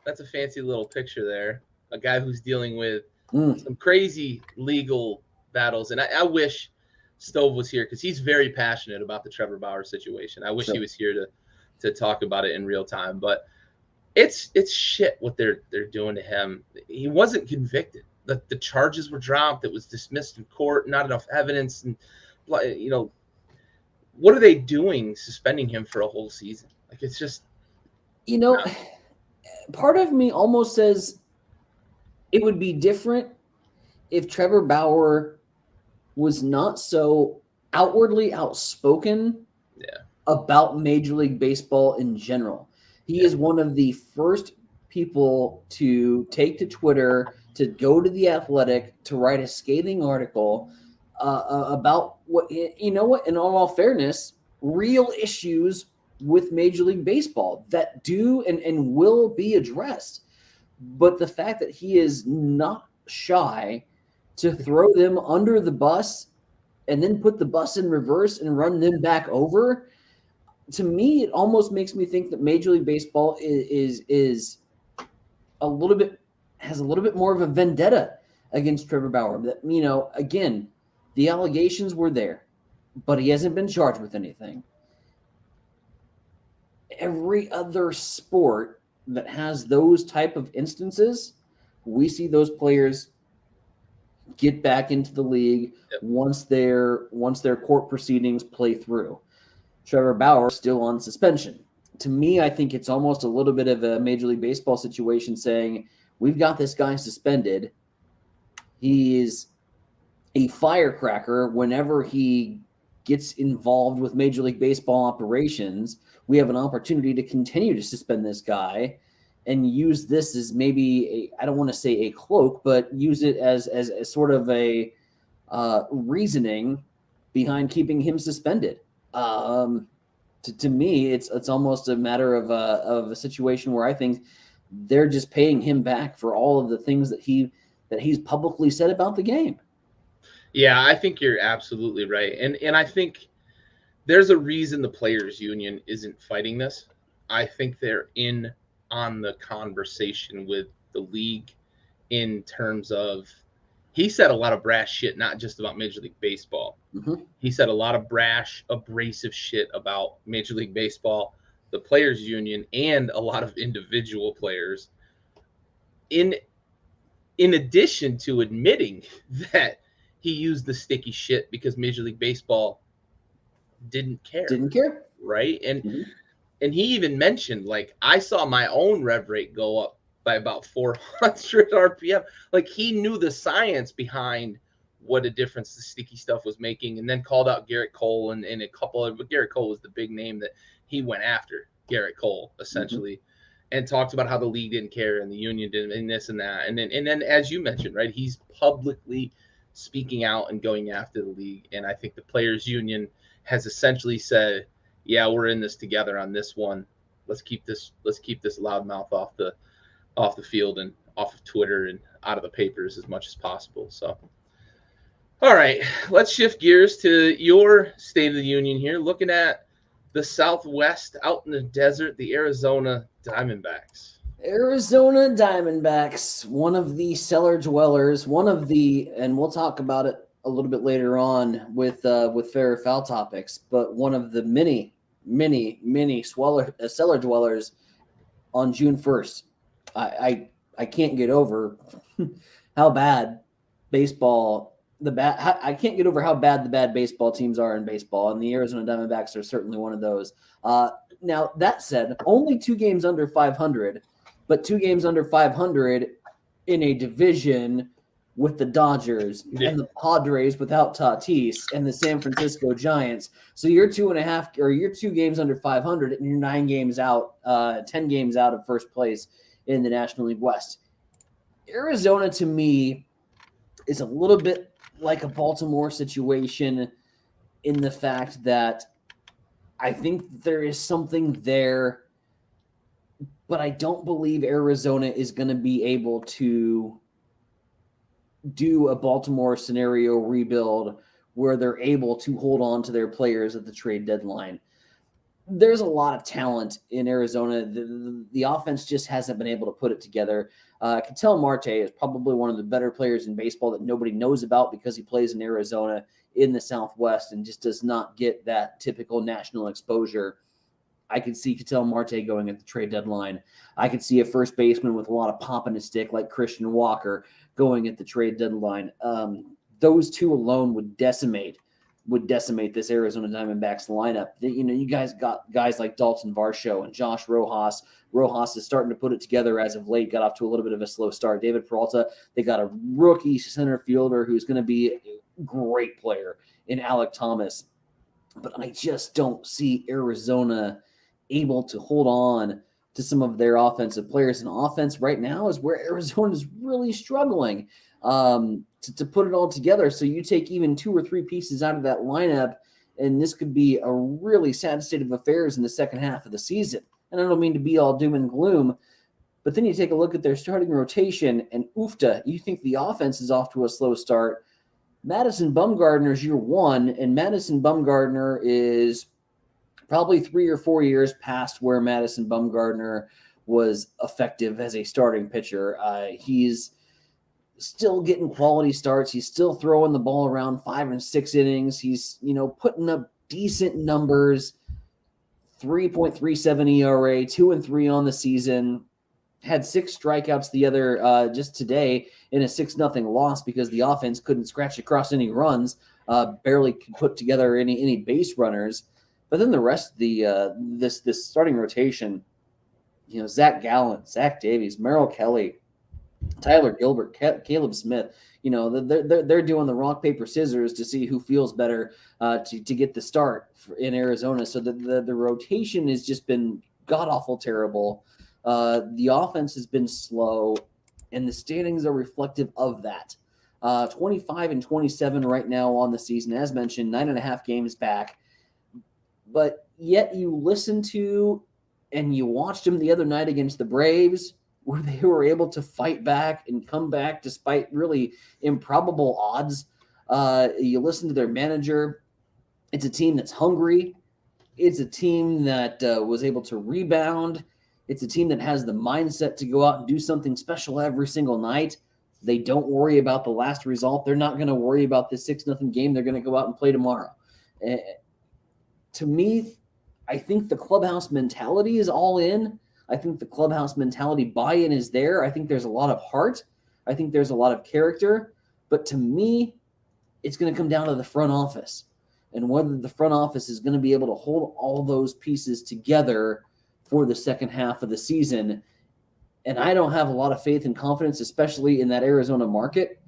that's a fancy little picture there. A guy who's dealing with some crazy legal battles. And I wish Stove was here because he's very passionate about the Trevor Bauer situation. I wish he was here to talk about it in real time. But it's shit what they're doing to him. He wasn't convicted. the charges were dropped. It was dismissed in court. Not enough evidence, and what are they doing suspending him for a whole season? Like, it's just part of me almost says it would be different if Trevor Bauer was not so outwardly outspoken about Major League Baseball in general. He is one of the first people to take to Twitter, to go to The Athletic, to write a scathing article about what, in all fairness, real issues with Major League Baseball that do and will be addressed. But the fact that he is not shy to throw them under the bus and then put the bus in reverse and run them back over, to me, it almost makes me think that Major League Baseball is a little bit more of a vendetta against Trevor Bauer. That, again, the allegations were there, but he hasn't been charged with anything. Every other sport that has those type of instances, we see those players get back into the league once their court proceedings play through. Trevor Bauer still on suspension. To me, I think it's almost a little bit of a Major League Baseball situation saying, we've got this guy suspended. He is a firecracker whenever he gets involved with Major League Baseball operations. We have an opportunity to continue to suspend this guy and use this as maybe I don't want to say a cloak, but use it as sort of a reasoning behind keeping him suspended. To me, it's almost a matter of a situation where I think they're just paying him back for all of the things that he's publicly said about the game. Yeah, I think you're absolutely right. And I think there's a reason the players union isn't fighting this. I think they're in on the conversation with the league in terms of, he said a lot of brash shit, not just about Major League Baseball. Mm-hmm. He said a lot of brash, abrasive shit about Major League Baseball, the players union, and a lot of individual players. In addition to admitting that he used the sticky shit because Major League Baseball didn't care. Right? And he even mentioned, like, I saw my own rev rate go up by about 400 RPM. Like, he knew the science behind what a difference the sticky stuff was making, and then called out Garrett Cole and a couple of, but Garrett Cole was the big name that he went after, Garrett Cole, essentially, and talked about how the league didn't care and the union didn't, and this and that. And then, as you mentioned, right, he's publicly speaking out and going after the league. And I think the players union has essentially said, yeah, we're in this together on this one. Let's keep this loudmouth off the field and off of Twitter and out of the papers as much as possible. So, all right, let's shift gears to your State of the Union here, looking at the Southwest, out in the desert, the Arizona Diamondbacks. Arizona Diamondbacks, one of the cellar dwellers, and we'll talk about it a little bit later on with fair or foul topics, but one of the many cellar dwellers on June 1st. I can't get over how bad I can't get over how bad the bad baseball teams are in baseball, and the Arizona Diamondbacks are certainly one of those. Now, that said, only 2 games under 500, but 2 games under 500 in a division with the Dodgers and the Padres without Tatis and the San Francisco Giants. So you're 2 games under 500 and you're 9 games out, 10 games out of first place in the National League West. Arizona, to me, is a little bit like a Baltimore situation in the fact that I think there is something there, but I don't believe Arizona is going to be able to do a Baltimore scenario rebuild where they're able to hold on to their players at the trade deadline. There's a lot of talent in Arizona. The offense just hasn't been able to put it together. Ketel Marte is probably one of the better players in baseball that nobody knows about because he plays in Arizona in the Southwest and just does not get that typical national exposure. I could see Ketel Marte going at the trade deadline. I could see a first baseman with a lot of pop in his stick like Christian Walker going at the trade deadline. Those two alone would decimate this Arizona Diamondbacks lineup. You guys got guys like Dalton Varsho and Josh Rojas. Rojas is starting to put it together as of late, got off to a little bit of a slow start. David Peralta, they got a rookie center fielder who's going to be a great player in Alec Thomas. But I just don't see Arizona able to hold on to some of their offensive players. And offense right now is where Arizona is really struggling to put it all together. So you take even 2 or 3 pieces out of that lineup, and this could be a really sad state of affairs in the second half of the season. And I don't mean to be all doom and gloom, but then you take a look at their starting rotation, and oofta, you think the offense is off to a slow start. Madison Bumgarner's year 1, and Madison Bumgarner is probably 3 or 4 years past where Madison Bumgarner was effective as a starting pitcher. He's still getting quality starts. He's still throwing the ball around 5 and 6 innings. He's, putting up decent numbers, 3.37 ERA, 2-3 on the season. Had 6 strikeouts the other just today in a 6-0 loss because the offense couldn't scratch across any runs, barely could put together any base runners. But then the rest of the this starting rotation, Zach Gallen, Zach Davies, Merrill Kelly, Tyler Gilbert, Caleb Smith, they're doing the rock, paper, scissors to see who feels better to get the start in Arizona. So the rotation has just been god-awful terrible. The offense has been slow, and the standings are reflective of that. 25 and 27 right now on the season. As mentioned, 9.5 games back. But yet you listen to and you watched them the other night against the Braves, where they were able to fight back and come back despite really improbable odds. You listen to their manager. It's a team that's hungry. It's a team that was able to rebound. It's a team that has the mindset to go out and do something special every single night. They don't worry about the last result. They're not going to worry about this 6-0 game. They're going to go out and play tomorrow. To me, I think the clubhouse mentality is all in. I think the clubhouse mentality buy-in is there. I think there's a lot of heart. I think there's a lot of character. But to me, it's going to come down to the front office and whether the front office is going to be able to hold all those pieces together for the second half of the season. And I don't have a lot of faith and confidence, especially in that Arizona market,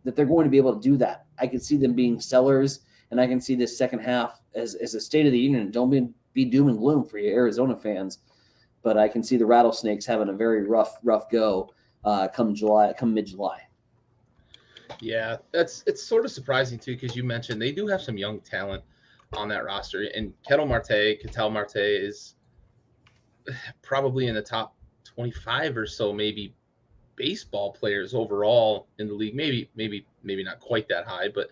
that they're going to be able to do that. I can see them being sellers, and I can see this second half as a state of the union. Don't be doom and gloom for you Arizona fans, but I can see the Rattlesnakes having a very rough go come mid-July. Yeah, it's sort of surprising too, because you mentioned they do have some young talent on that roster, and Ketel Marte is probably in the top 25 or so, maybe baseball players overall in the league. Maybe not quite that high, but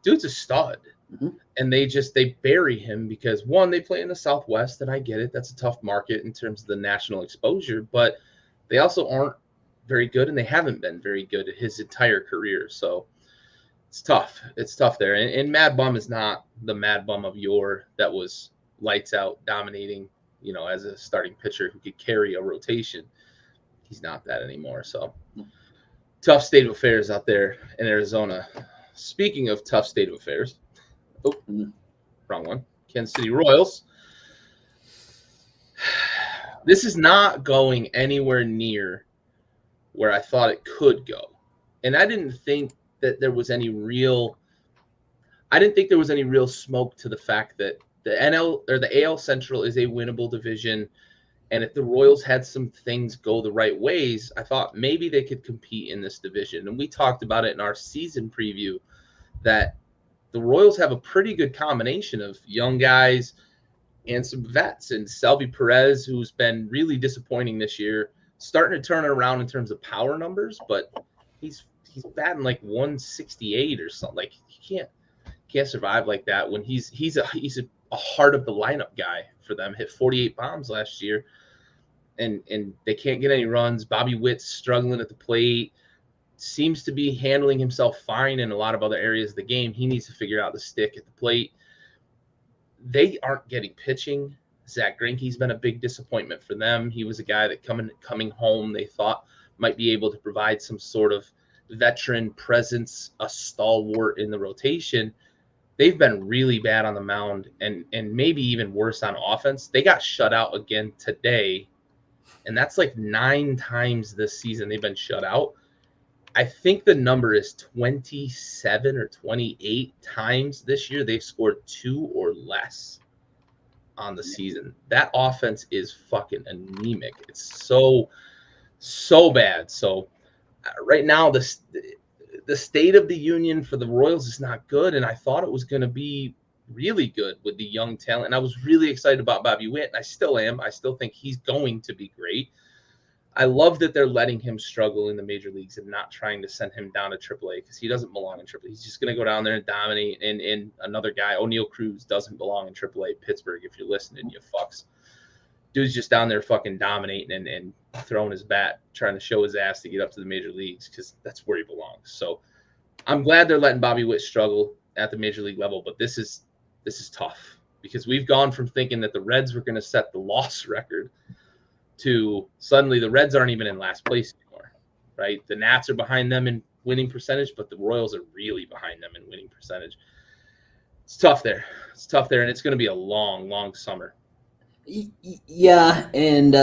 dude's a stud. Mm-hmm. And they bury him because, one, they play in the Southwest, and I get it. That's a tough market in terms of the national exposure, but they also aren't very good, and they haven't been very good his entire career. So it's tough. It's tough there. And Mad Bum is not the Mad Bum of yore that was lights out, dominating, as a starting pitcher who could carry a rotation. He's not that anymore. So tough state of affairs out there in Arizona. Speaking of tough state of affairs, wrong one. Kansas City Royals. This is not going anywhere near where I thought it could go. And I didn't think there was any real smoke to the fact that the NL or the AL Central is a winnable division. And if the Royals had some things go the right ways, I thought maybe they could compete in this division. And we talked about it in our season preview that the Royals have a pretty good combination of young guys and some vets. And Selby Perez, who's been really disappointing this year, starting to turn it around in terms of power numbers, but he's batting like 168 or something. Like, you can't survive like that when he's a heart of the lineup guy for them. Hit 48 bombs last year, and they can't get any runs. Bobby Witt's struggling at the plate. Seems to be handling himself fine in a lot of other areas of the game. He needs to figure out the stick at the plate. They aren't getting pitching. Zach Greinke's been a big disappointment for them. He was a guy that coming home they thought might be able to provide some sort of veteran presence, a stalwart in the rotation. They've been really bad on the mound and maybe even worse on offense. They got shut out again today, and that's like 9 times this season they've been shut out. I think the number is 27 or 28 times this year they've scored 2 or less on the season. That offense is fucking anemic. It's so bad. So right now the state of the union for the Royals is not good, and I thought it was going to be really good with the young talent. And I was really excited about Bobby Witt, and I still am. I still think he's going to be great. I love that they're letting him struggle in the major leagues and not trying to send him down to AAA because he doesn't belong in AAA. He's just going to go down there and dominate. And another guy, O'Neal Cruz, doesn't belong in AAA. Pittsburgh, if you're listening, you fucks. Dude's just down there fucking dominating and throwing his bat, trying to show his ass to get up to the major leagues because that's where he belongs. So I'm glad they're letting Bobby Witt struggle at the major league level, but this is tough because we've gone from thinking that the Reds were going to set the loss record to suddenly the Reds aren't even in last place anymore, right? The Nats are behind them in winning percentage, but the Royals are really behind them in winning percentage. It's tough there. And it's going to be a long, long summer. Yeah, and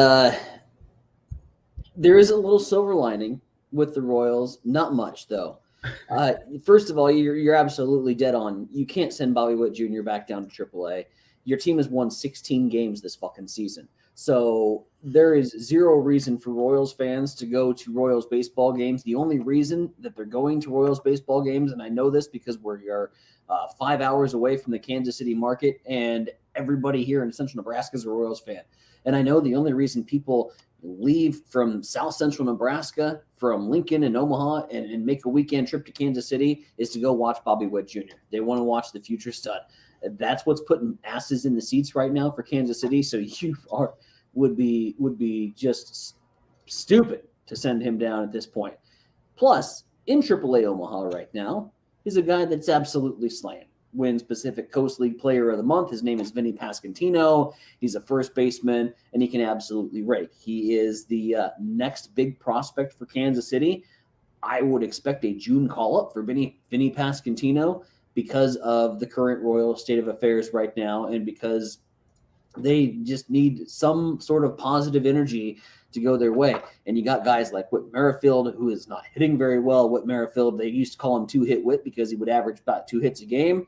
there is a little silver lining with the Royals. Not much, though. First of all, you're absolutely dead on. You can't send Bobby Witt Jr. back down to AAA. Your team has won 16 games this fucking season. So there is zero reason for Royals fans to go to Royals baseball games. The only reason that they're going to Royals baseball games, and I know this because we are 5 hours away from the Kansas City market, and everybody here in Central Nebraska is a Royals fan. And I know the only reason people leave from South Central Nebraska, from Lincoln and Omaha, and make a weekend trip to Kansas City is to go watch Bobby Witt Jr. They want to watch the future stud. That's what's putting asses in the seats right now for Kansas City. So would be just stupid to send him down at this point. Plus, in AAA Omaha right now is a guy that's absolutely slaying. Wins Pacific Coast League Player of the Month. His name is Vinny Pasquantino. He's a first baseman, and he can absolutely rake. He is the next big prospect for Kansas City. I would expect a June call-up for Vinny Pasquantino because of the current Royal state of affairs right now and because they just need some sort of positive energy to go their way. And you got guys like Whit Merrifield, who is not hitting very well. Whit Merrifield, they used to call him two-hit Whit because he would average about 2 hits a game.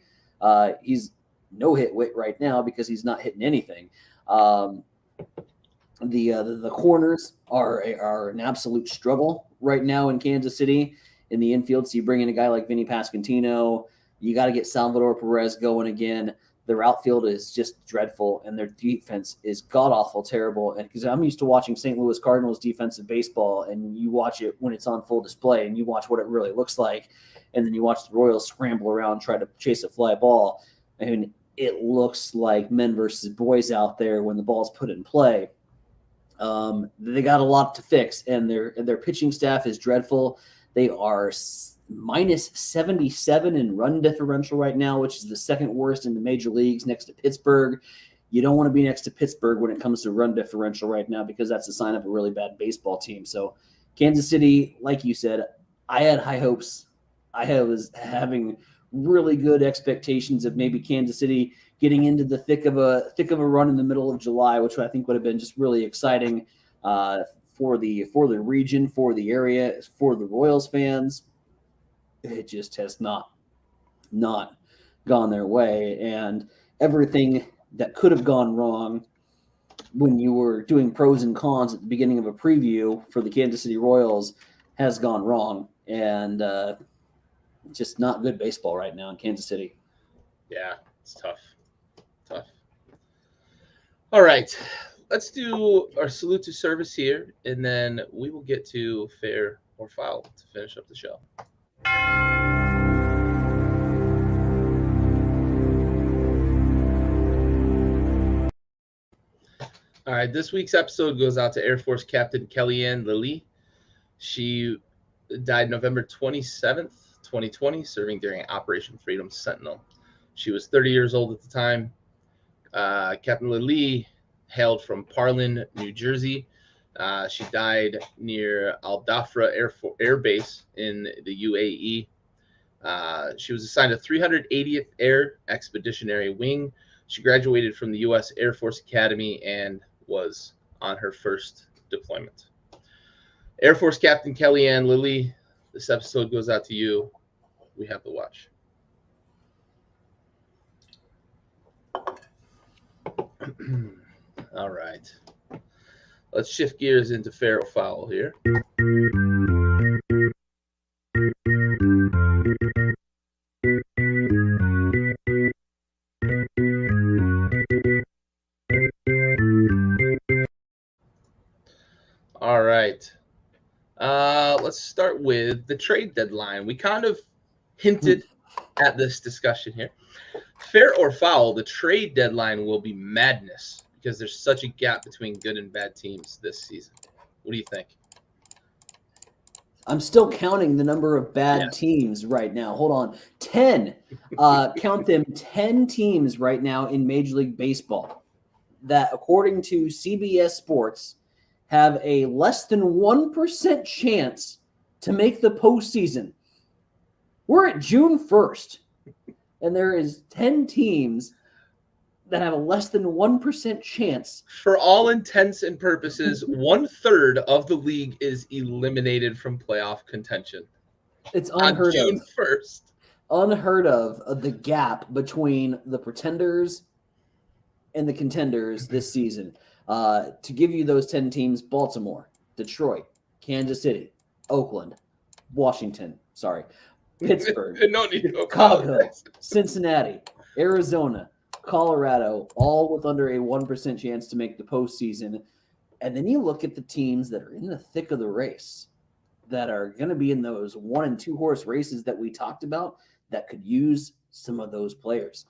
He's no-hit Whit right now because he's not hitting anything. The corners are an absolute struggle right now in Kansas City in the infield. So you bring in a guy like Vinny Pasquantino. You got to get Salvador Perez going again. Their outfield is just dreadful, and their defense is god-awful terrible. And because I'm used to watching St. Louis Cardinals defensive baseball, and you watch it when it's on full display, and you watch what it really looks like, and then you watch the Royals scramble around, try to chase a fly ball. I mean, it looks like men versus boys out there when the ball's put in play. They got a lot to fix, and their pitching staff is dreadful. They are minus 77 in run differential right now, which is the second worst in the major leagues next to Pittsburgh. You don't want to be next to Pittsburgh when it comes to run differential right now because that's a sign of a really bad baseball team. So Kansas City, like you said, I had high hopes. I was having really good expectations of maybe Kansas City getting into the thick of a run in the middle of July, which I think would have been just really exciting for the region, for the area, for the Royals fans. It just has not gone their way, and everything that could have gone wrong when you were doing pros and cons at the beginning of a preview for the Kansas City Royals has gone wrong, and just not good baseball right now in Kansas City. Yeah, it's tough. All right, let's do our salute to service here, and then we will get to fair or foul to finish up the show. All right, this week's episode goes out to Air Force Captain Kellyanne Lilly. She died November 27th, 2020, serving during Operation Freedom Sentinel. She was 30 years old at the time. Captain Lilly hailed from Parlin, New Jersey. She died near Al Dhafra Air Base in the UAE. She was assigned a 380th Air Expeditionary Wing. She graduated from the U.S. Air Force Academy and was on her first deployment. Air Force Captain Kellyanne Lilly, this episode goes out to you. We have the watch. All right. Let's shift gears into fair or foul here. All right. Let's start with the trade deadline. We kind of hinted at this discussion here. Fair or foul, the trade deadline will be madness because there's such a gap between good and bad teams this season. What do you think? I'm still counting the number of bad teams right now. Hold on. 10. Count them 10 teams right now in Major League Baseball that, according to CBS Sports, have a less than 1% chance to make the postseason. We're at June 1st, and there is 10 teams that have a less than 1% chance. For all intents and purposes, 1/3 of the league is eliminated from playoff contention. It's unheard of. On June 1st. Unheard of the gap between the pretenders and the contenders this season. To give you those 10 teams: Baltimore, Detroit, Kansas City, Oakland, Washington, Pittsburgh, Chicago, Cincinnati, Arizona, Colorado, all with under a 1% chance to make the postseason. And then you look at the teams that are in the thick of the race, that are going to be in those 1 and 2 horse races that we talked about, that could use some of those players.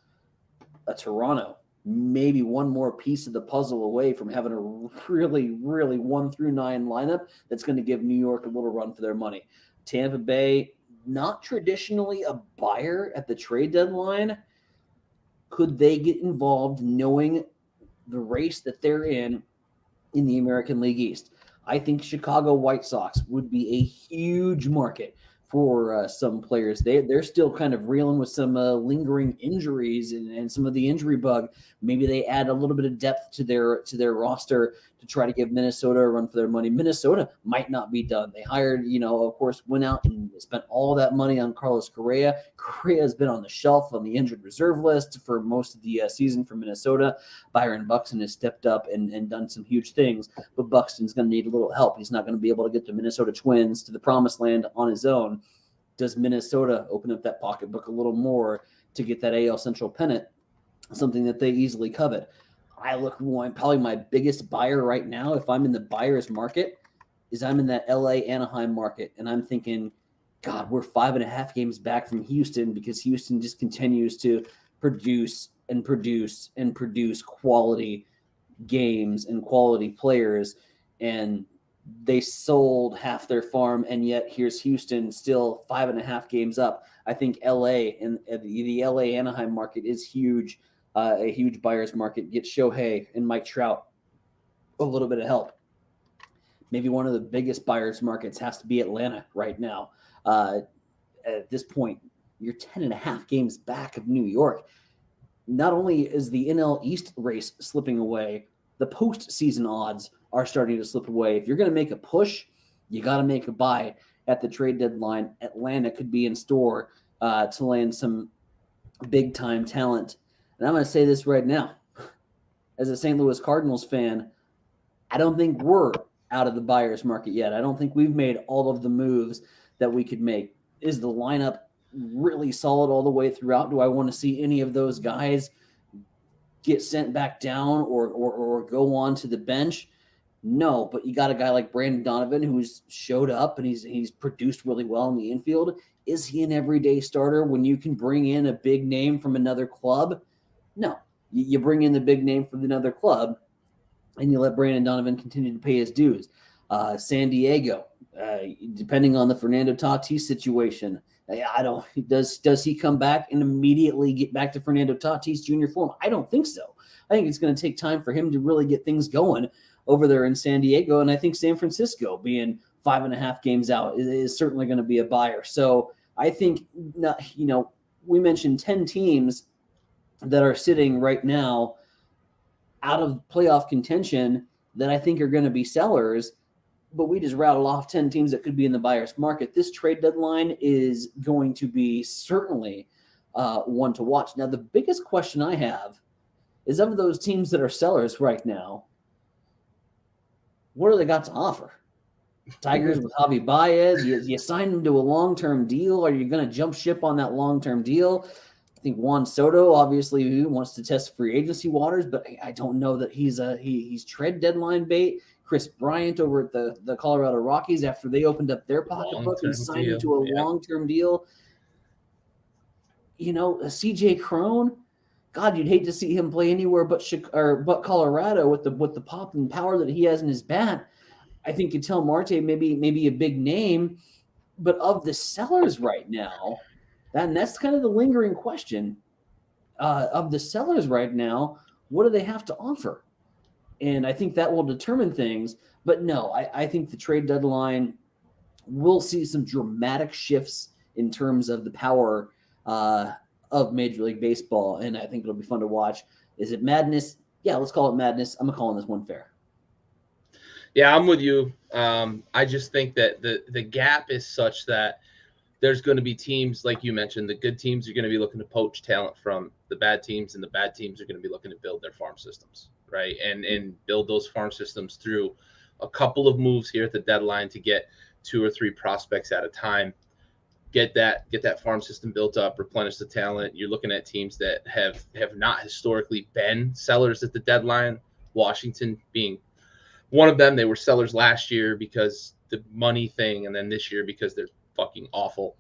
A Toronto, maybe one more piece of the puzzle away from having a really, really 1 through 9 lineup that's going to give New York a little run for their money. Tampa Bay, not traditionally a buyer at the trade deadline. Could they get involved knowing the race that they're in the American League East? I think Chicago White Sox would be a huge market for some players. They're still kind of reeling with some lingering injuries and some of the injury bug. Maybe they add a little bit of depth to their roster to try to give Minnesota a run for their money. Minnesota might not be done. They hired, of course, went out and spent all that money on Carlos Correa. Correa has been on the shelf on the injured reserve list for most of the season for Minnesota. Byron Buxton has stepped up and done some huge things, but Buxton's going to need a little help. He's not going to be able to get the Minnesota Twins to the promised land on his own. Does Minnesota open up that pocketbook a little more to get that AL Central pennant, something that they easily covet? I look, probably my biggest buyer right now, if I'm in the buyer's market, is I'm in that LA Anaheim market. And I'm thinking, God, we're 5.5 games back from Houston, because Houston just continues to produce and produce and produce quality games and quality players. And they sold half their farm, and yet here's Houston still 5.5 games up. I think LA and the LA Anaheim market is huge, a huge buyer's market. Get Shohei and Mike Trout a little bit of help. Maybe one of the biggest buyer's markets has to be Atlanta right now. At this point, you're 10.5 games back of New York. Not only is the NL East race slipping away, the postseason odds are starting to slip away. If you're going to make a push, you got to make a buy at the trade deadline. Atlanta could be in store to land some big-time talent. And I'm going to say this right now. As a St. Louis Cardinals fan, I don't think we're out of the buyer's market yet. I don't think we've made all of the moves that we could make. Is the lineup really solid all the way throughout? Do I want to see any of those guys get sent back down or go on to the bench? No, but you got a guy like Brandon Donovan who's showed up and he's produced really well in the infield. Is he an everyday starter when you can bring in a big name from another club? No. You bring in the big name from another club and you let Brandon Donovan continue to pay his dues. San Diego, depending on the Fernando Tatis situation, does he come back and immediately get back to Fernando Tatis Jr. form? I don't think so. I think it's going to take time for him to really get things going over there in San Diego. And I think San Francisco being 5.5 games out is certainly going to be a buyer. So I think, we mentioned 10 teams that are sitting right now out of playoff contention that I think are going to be sellers, but we just rattled off 10 teams that could be in the buyer's market. This trade deadline is going to be certainly one to watch. Now, the biggest question I have is, of those teams that are sellers right now, what do they got to offer? Tigers with Javi Baez, you sign him to a long-term deal. Are you going to jump ship on that long-term deal? I think Juan Soto obviously wants to test free agency waters, but I don't know that he's trade deadline bait. Chris Bryant over at the Colorado Rockies, after they opened up their pocketbook and signed him to a long-term deal. CJ Cron, God, you'd hate to see him play anywhere but Colorado with the pop and power that he has in his bat. I think Ketel Marte maybe a big name, but of the sellers right now, that's kind of the lingering question. Of the sellers right now, what do they have to offer? And I think that will determine things. But no, I think the trade deadline will see some dramatic shifts in terms of the power of Major League Baseball, and I think it'll be fun to watch. Is it madness? Yeah, let's call it madness. I'm calling this one fair. Yeah, I'm with you. I just think that the gap is such that there's going to be teams, like you mentioned, the good teams are going to be looking to poach talent from the bad teams, and the bad teams are going to be looking to build their farm systems, right? And build those farm systems through a couple of moves here at the deadline to get 2 or 3 prospects at a time. Get that farm system built up, replenish the talent. You're looking at teams that have not historically been sellers at the deadline. Washington being one of them. They were sellers last year because the money thing, and then this year because they're fucking awful.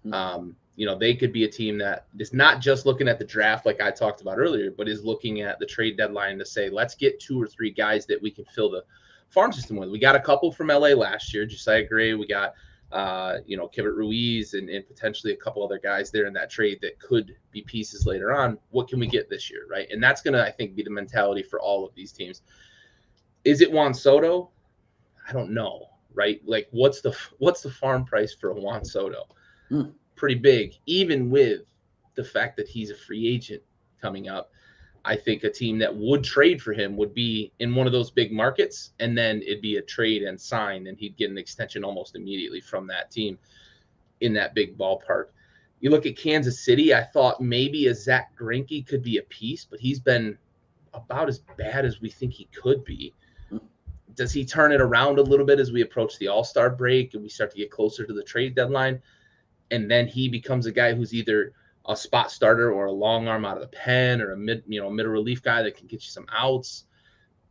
They could be a team that is not just looking at the draft like I talked about earlier, but is looking at the trade deadline to say, let's get 2 or 3 guys that we can fill the farm system with. We got a couple from LA last year, Josiah Gray. We got Kevin Ruiz and potentially a couple other guys there in that trade that could be pieces later on. What can we get this year, right? And that's going to, I think, be the mentality for all of these teams. Is it Juan Soto? I don't know, right? Like, what's the farm price for a Juan Soto? Pretty big, even with the fact that he's a free agent coming up. I think a team that would trade for him would be in one of those big markets, and then it'd be a trade and sign, and he'd get an extension almost immediately from that team in that big ballpark. You look at Kansas City, I thought maybe a Zach Greinke could be a piece, but he's been about as bad as we think he could be. Does he turn it around a little bit as we approach the All-Star break and we start to get closer to the trade deadline? And then he becomes a guy who's either a spot starter or a long arm out of the pen or a middle relief guy that can get you some outs.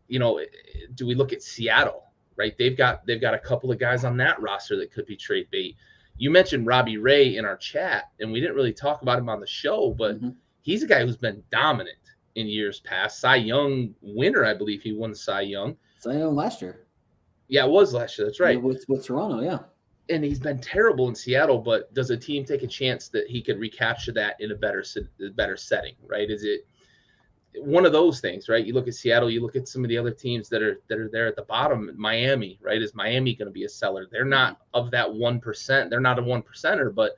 Do we look at Seattle, right? They've got a couple of guys on that roster that could be trade bait. You mentioned Robbie Ray in our chat, and we didn't really talk about him on the show, but he's a guy who's been dominant in years past. Cy Young winner, I believe he won Cy Young. Cy Young last year. Yeah, it was last year. That's right. With Toronto, yeah. And he's been terrible in Seattle, but does a team take a chance that he could recapture that in a better setting, right? Is it one of those things, right? You look at Seattle, you look at some of the other teams that are there at the bottom. Miami, right? Is Miami going to be a seller? They're not of that 1%. They're not a 1%er, but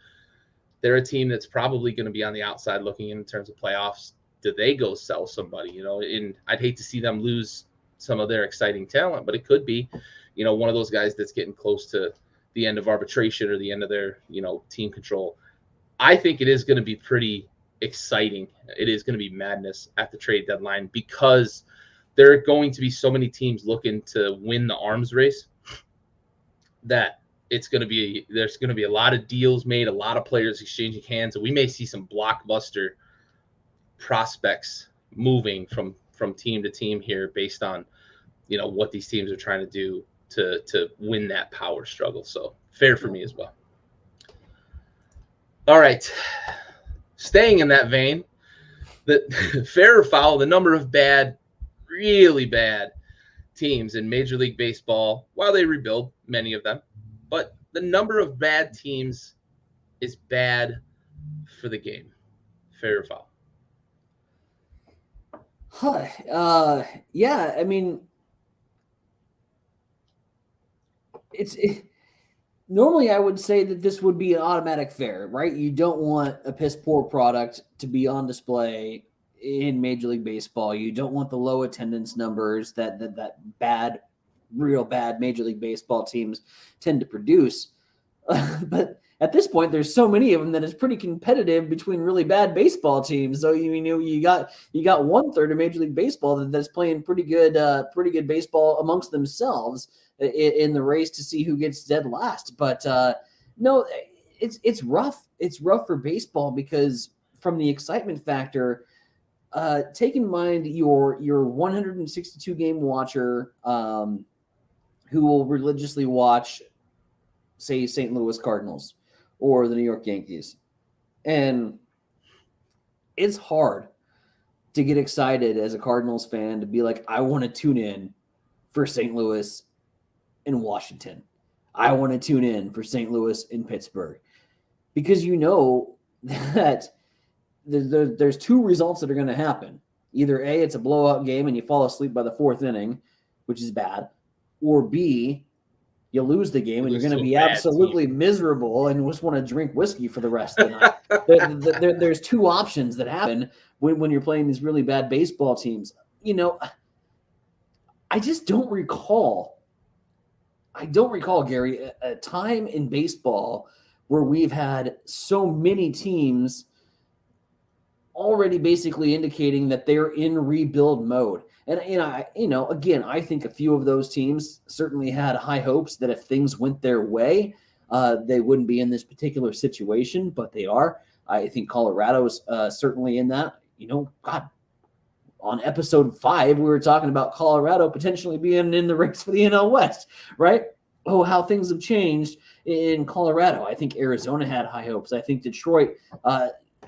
they're a team that's probably going to be on the outside looking in terms of playoffs. Do they go sell somebody? And I'd hate to see them lose some of their exciting talent, but it could be, one of those guys that's getting close to the end of arbitration or the end of their, team control. I think it is going to be pretty exciting. It is going to be madness at the trade deadline because there are going to be so many teams looking to win the arms race that there's going to be a lot of deals made, a lot of players exchanging hands, and we may see some blockbuster prospects moving from team to team here based on, what these teams are trying to do to win that power struggle. So fair for me as well. All right. Staying in that vein, the fair or foul, the number of bad, really bad teams in Major League Baseball, while they rebuild, many of them, but the number of bad teams is bad for the game. Fair or foul? Yeah, I mean, normally I would say that this would be an automatic fair, right? You don't want a piss poor product to be on display in Major League Baseball. You don't want the low attendance numbers that bad, real bad Major League Baseball teams tend to produce. But at this point, there's so many of them that it's pretty competitive between really bad baseball teams. So you got 1/3 of Major League Baseball that's playing pretty good baseball amongst themselves in the race to see who gets dead last. But no, it's rough. It's rough for baseball because from the excitement factor, take in mind your 162 game watcher who will religiously watch, say, St. Louis Cardinals or the New York Yankees. And it's hard to get excited as a Cardinals fan to be like, I want to tune in for St. Louis and Washington. I want to tune in for St. Louis and Pittsburgh. Because you know that there's two results that are going to happen. Either A, it's a blowout game and you fall asleep by the fourth inning, which is bad, or B, you lose the game and you're going to be absolutely miserable and just want to drink whiskey for the rest of the night. There's two options that happen when you're playing these really bad baseball teams. You know, I just don't recall, Gary, a time in baseball where we've had so many teams already basically indicating that they're in rebuild mode. And again, I think a few of those teams certainly had high hopes that if things went their way, they wouldn't be in this particular situation, but they are. I think Colorado's certainly in that. God, on episode 5, we were talking about Colorado potentially being in the race for the NL West, right? Oh, how things have changed in Colorado. I think Arizona had high hopes. I think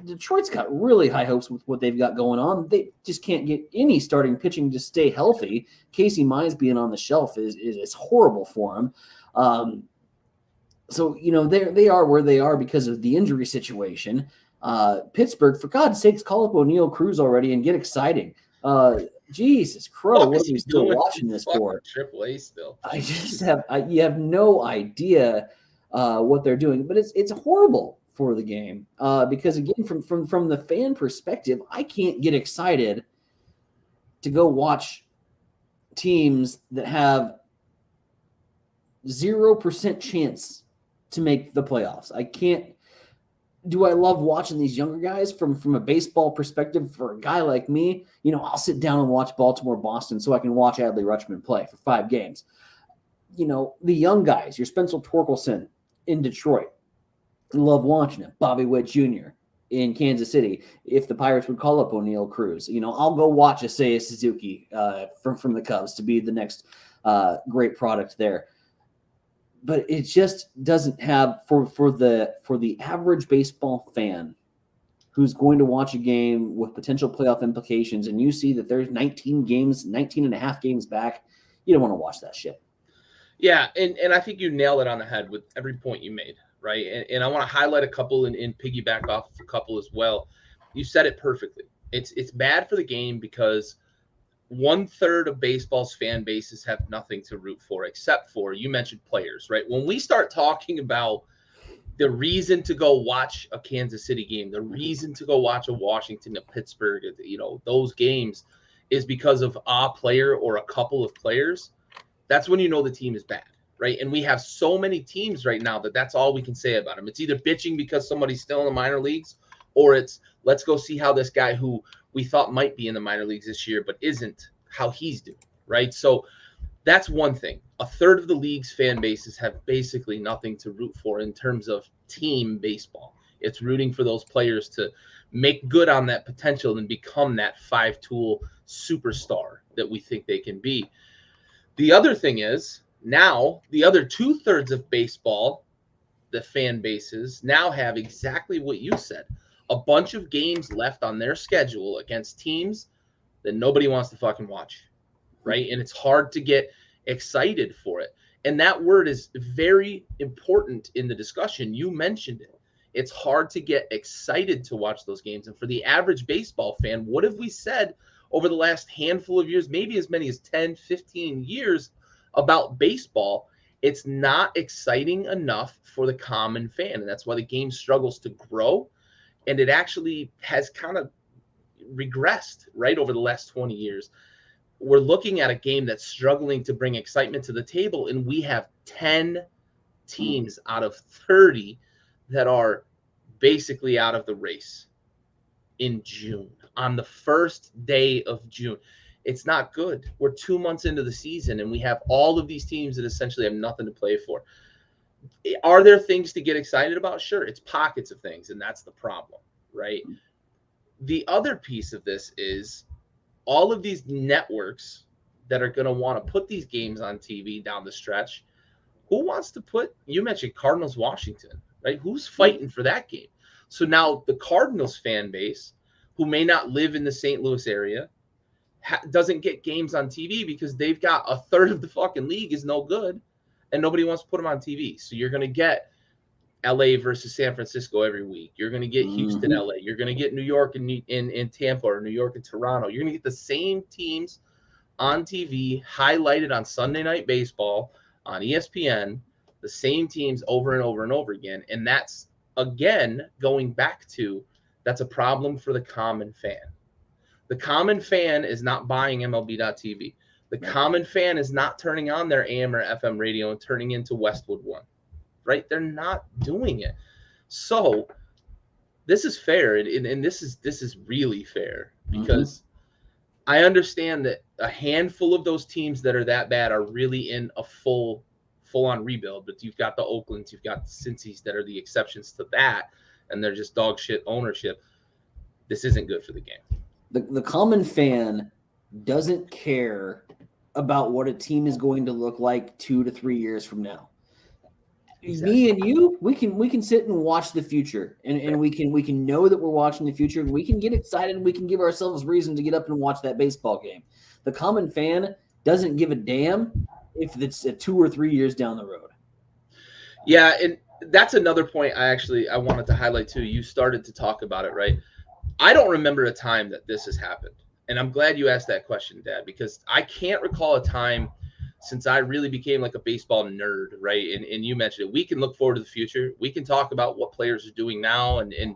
Detroit's got really high hopes with what they've got going on. They just can't get any starting pitching to stay healthy. Casey Mize being on the shelf is horrible for him. So they are where they are because of the injury situation. Pittsburgh, for God's sakes, call up O'Neill Cruz already and get exciting. Jesus Crow, what are we still watching this for? AAA still. I just you have no idea what they're doing, but it's horrible for the game because again, from the fan perspective, I can't get excited to go watch teams that have 0% chance to make the playoffs. I can't. Do I love watching these younger guys from a baseball perspective? For a guy like me, I'll sit down and watch Baltimore, Boston so I can watch Adley Rutschman play for 5 games. The young guys, your Spencer Torkelson in Detroit, love watching him. Bobby Witt Jr. in Kansas City. If the Pirates would call up O'Neill Cruz, I'll go watch Seiya Suzuki from the Cubs to be the next great product there. But it just doesn't have for the average baseball fan who's going to watch a game with potential playoff implications, and you see that there's 19 and a half games back, you don't want to watch that shit. Yeah, and I think you nailed it on the head with every point you made, right? And I want to highlight a couple and piggyback off a couple as well. You said it perfectly. It's bad for the game because 1/3 of baseball's fan bases have nothing to root for except for, you mentioned players, right? When we start talking about the reason to go watch a Kansas City game, the reason to go watch a Washington, a Pittsburgh, those games is because of a player or a couple of players. That's when the team is bad, right? And we have so many teams right now that's all we can say about them. It's either bitching because somebody's still in the minor leagues, or it's let's go see how this guy who we thought might be in the minor leagues this year but isn't, how he's doing, right? So that's one thing. 1/3 of the league's fan bases have basically nothing to root for in terms of team baseball. It's rooting for those players to make good on that potential and become that 5-tool superstar that we think they can be. The other thing is now the other 2/3 of baseball, the fan bases, now have exactly what you said. A bunch of games left on their schedule against teams that nobody wants to fucking watch, right? And it's hard to get excited for it. And that word is very important in the discussion. You mentioned it. It's hard to get excited to watch those games. And for the average baseball fan, what have we said over the last handful of years, maybe as many as 10, 15 years about baseball. It's not exciting enough for the common fan. And that's why the game struggles to grow. And it actually has kind of regressed right over the last 20 years. We're looking at a game that's struggling to bring excitement to the table. And we have 10 teams out of 30 that are basically out of the race in June, on the first day of June. It's not good. We're 2 months into the season, and we have all of these teams that essentially have nothing to play for. Are there things to get excited about? Sure. It's pockets of things, and that's the problem, right? The other piece of this is all of these networks that are going to want to put these games on TV down the stretch. Who wants to put, you mentioned Cardinals, Washington, right? Who's fighting for that game? So now the Cardinals fan base, who may not live in the St. Louis area, doesn't get games on TV because they've got a third of the fucking league is no good, and nobody wants to put them on TV. So you're going to get LA versus San Francisco every week. You're going to get Houston, LA. You're going to get New York and Tampa, or New York and Toronto. You're going to get the same teams on TV, highlighted on Sunday Night Baseball on ESPN, the same teams over and over and over again. And that's, again, going back to, that's a problem for the common fan. The common fan is not buying MLB.TV. The common fan is not turning on their AM or FM radio and turning into Westwood One, right? They're not doing it. So this is fair, and this is really fair, because I understand that a handful of those teams that are that bad are really in a full-on rebuild. But you've got the Oaklands, you've got the Cincy's that are the exceptions to that, and they're just dog shit ownership. This isn't good for the game. The common fan doesn't care about what a team is going to look like 2 to 3 years from now. Exactly. Me and you, we can sit and watch the future, and we can know that we're watching the future, and we can get excited, and we can give ourselves reason to get up and watch that baseball game. The common fan doesn't give a damn if it's 2 or 3 years down the road. Yeah, and that's another point I wanted to highlight too. You started to talk about it, right? I don't remember a time that this has happened. And I'm glad you asked that question, Dad, because I can't recall a time since I really became like a baseball nerd, right? And you mentioned it. We can look forward to the future. We can talk about what players are doing now and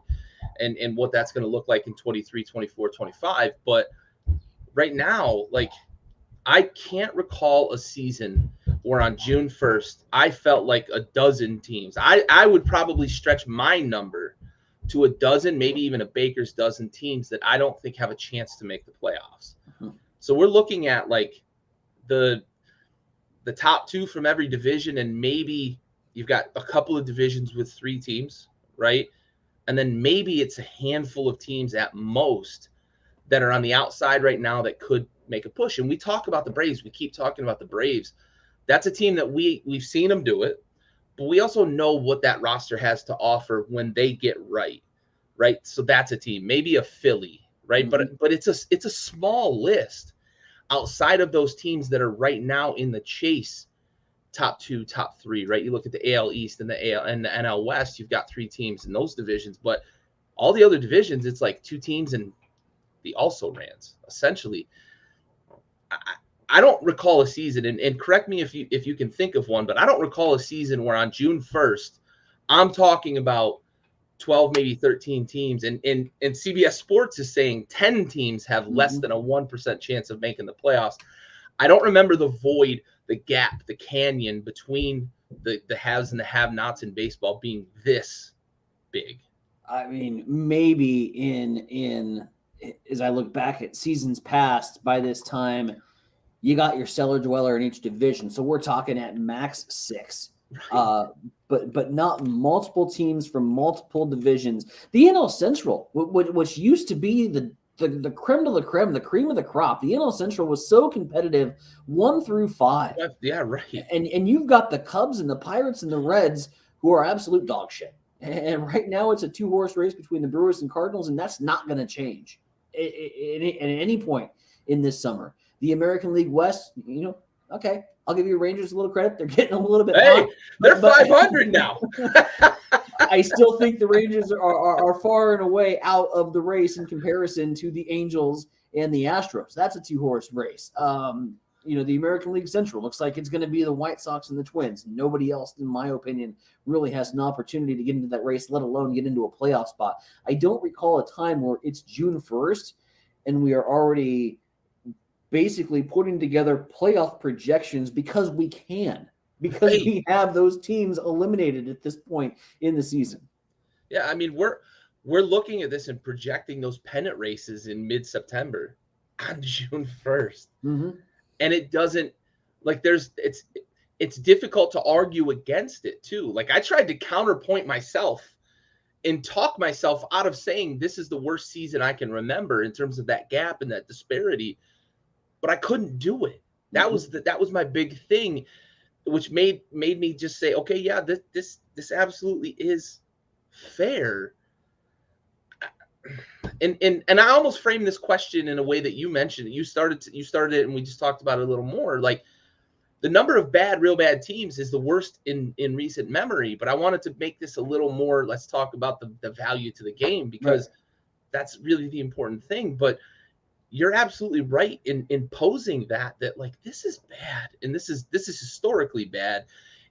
what that's going to look like in 23, 24, 25. But right now, like, I can't recall a season where on June 1st, I felt like a dozen teams. I would probably stretch my number to a dozen, maybe even a baker's dozen teams that I don't think have a chance to make the playoffs. So we're looking at like the top 2 from every division, and maybe you've got a couple of divisions with 3 teams, right? And then maybe it's a handful of teams at most that are on the outside right now that could make a push. And we talk about the Braves. We keep talking about the Braves. That's a team that we've seen them do it. But we also know what that roster has to offer when they get right? So that's a team, maybe a Philly, right? But it's a small list outside of those teams that are right now in the chase, top 2, top 3, right? You look at the AL East and the AL and the NL West, you've got 3 teams in those divisions, but all the other divisions, it's like 2 teams and the also-rans, essentially. I don't recall a season, and correct me if you can think of one, but I don't recall a season where on June 1st, I'm talking about 12, maybe 13 teams, and CBS Sports is saying 10 teams have less than a 1% chance of making the playoffs. I don't remember the void, the gap, the canyon between the haves and the have-nots in baseball being this big. I mean, maybe in as I look back at seasons past, by this time, you got your cellar dweller in each division. So we're talking at max 6, but not multiple teams from multiple divisions. The NL Central, which used to be the creme de la creme, the cream of the crop. The NL Central was so competitive 1 through 5. Yeah, right. And you've got the Cubs and the Pirates and the Reds who are absolute dog shit. And right now it's a 2-horse race between the Brewers and Cardinals, and that's not going to change at any point in this summer. The American League West, okay, I'll give you Rangers a little credit. They're getting a little bit hot. They're 500 now. I still think the Rangers are far and away out of the race in comparison to the Angels and the Astros. That's a 2-horse race. The American League Central looks like it's going to be the White Sox and the Twins. Nobody else, in my opinion, really has an opportunity to get into that race, let alone get into a playoff spot. I don't recall a time where it's June 1st and we are already basically putting together playoff projections because we can, because we have those teams eliminated at this point in the season. Yeah, I mean, we're looking at this and projecting those pennant races in mid-September on June 1st. Mm-hmm. And it doesn't, like, it's difficult to argue against it too. Like, I tried to counterpoint myself and talk myself out of saying this is the worst season I can remember in terms of that gap and that disparity, but I couldn't do it. That was my big thing, which made me just say, okay, yeah, this absolutely is fair. And I almost framed this question in a way that you mentioned. You started it, and we just talked about it a little more. Like, the number of real bad teams is the worst in recent memory. But I wanted to make this a little more. Let's talk about the value to the game, because that's really the important thing. But you're absolutely right in posing that like, this is bad, and this is historically bad,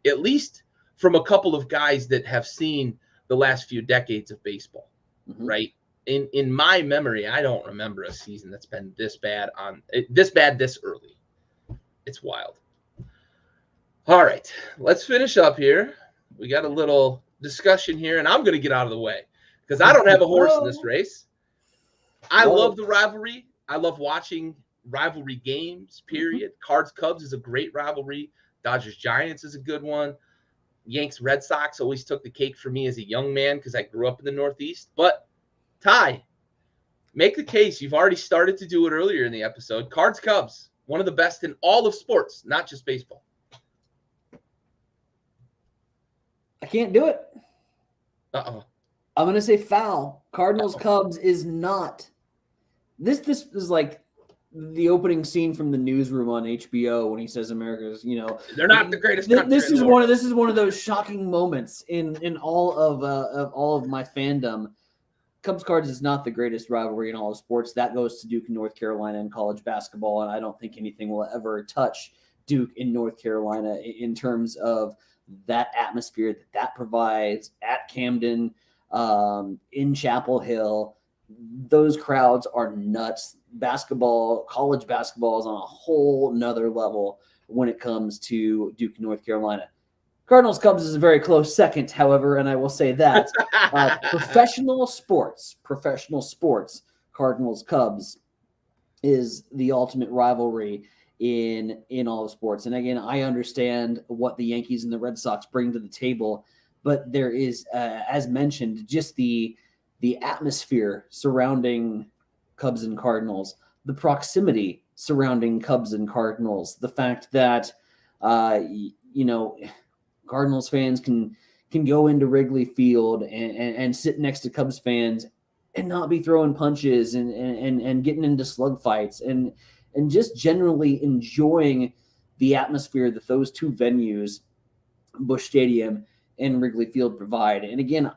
at least from a couple of guys that have seen the last few decades of baseball, right? In my memory, I don't remember a season that's been this bad this early. It's wild. All right, let's finish up here. We got a little discussion here, and I'm going to get out of the way because I don't have a horse in this race. I love the rivalry. I love watching rivalry games, period. Cards-Cubs is a great rivalry. Dodgers-Giants is a good one. Yanks-Red Sox always took the cake for me as a young man because I grew up in the Northeast. But Ty, make the case. You've already started to do it earlier in the episode. Cards-Cubs, one of the best in all of sports, not just baseball. I can't do it. Uh-oh. I'm going to say foul. Cardinals-Cubs is not. This is like the opening scene from the Newsroom on HBO when he says America's, they're not the greatest. This is one of those shocking moments in all of my fandom. Cubs Cards is not the greatest rivalry in all of sports. That goes to Duke and North Carolina in college basketball, and I don't think anything will ever touch Duke in North Carolina in terms of that atmosphere that provides at Camden, in Chapel Hill. Those crowds are nuts. College basketball is on a whole nother level when it comes to Duke and North Carolina. Cardinals-Cubs is a very close second, however, and I will say that professional sports, Cardinals-Cubs is the ultimate rivalry in all of sports. And again, I understand what the Yankees and the Red Sox bring to the table, but there is, as mentioned, just the atmosphere surrounding Cubs and Cardinals, the proximity surrounding Cubs and Cardinals, the fact that Cardinals fans can go into Wrigley Field and sit next to Cubs fans and not be throwing punches and getting into slug fights and just generally enjoying the atmosphere that those two venues, Busch Stadium and Wrigley Field, provide. And again,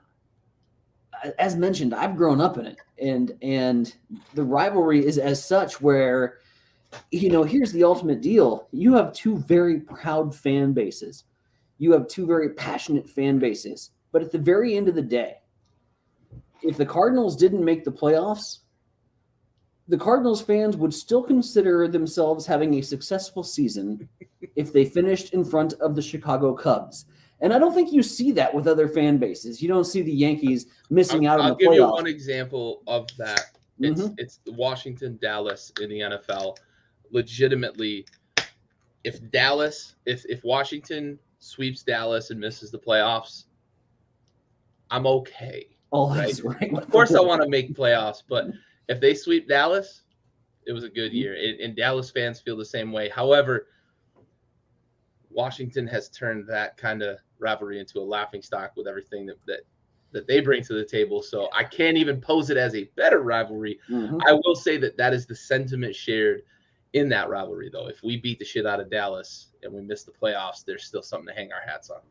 as mentioned, I've grown up in it, and the rivalry is as such where, here's the ultimate deal. You have two very proud fan bases. You have two very passionate fan bases. But at the very end of the day, if the Cardinals didn't make the playoffs, the Cardinals fans would still consider themselves having a successful season if they finished in front of the Chicago Cubs. And I don't think you see that with other fan bases. You don't see the Yankees missing out on the playoffs. I'll give you one example of that. It's Washington, Dallas in the NFL. Legitimately, if Washington sweeps Dallas and misses the playoffs, I'm okay. Right? Of course, I want to make playoffs, but if they sweep Dallas, it was a good year. And Dallas fans feel the same way. However, Washington has turned that kind of rivalry into a laughingstock with everything that they bring to the table. So I can't even pose it as a better rivalry. I will say that is the sentiment shared in that rivalry, though. If we beat the shit out of Dallas and we miss the playoffs, there's still something to hang our hats on.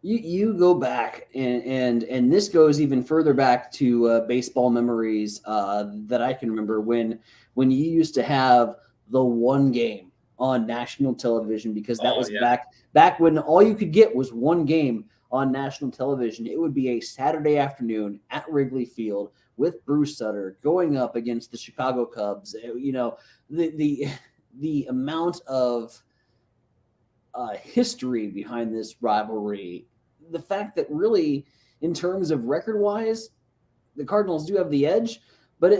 You go back and this goes even further back to baseball memories that I can remember when you used to have the one game on national television, because that Oh was yeah. back when all you could get was one game on national television. It would be a Saturday afternoon at Wrigley Field with Bruce Sutter going up against the Chicago Cubs. The amount of history behind this rivalry, the fact that really, in terms of record wise, the Cardinals do have the edge, but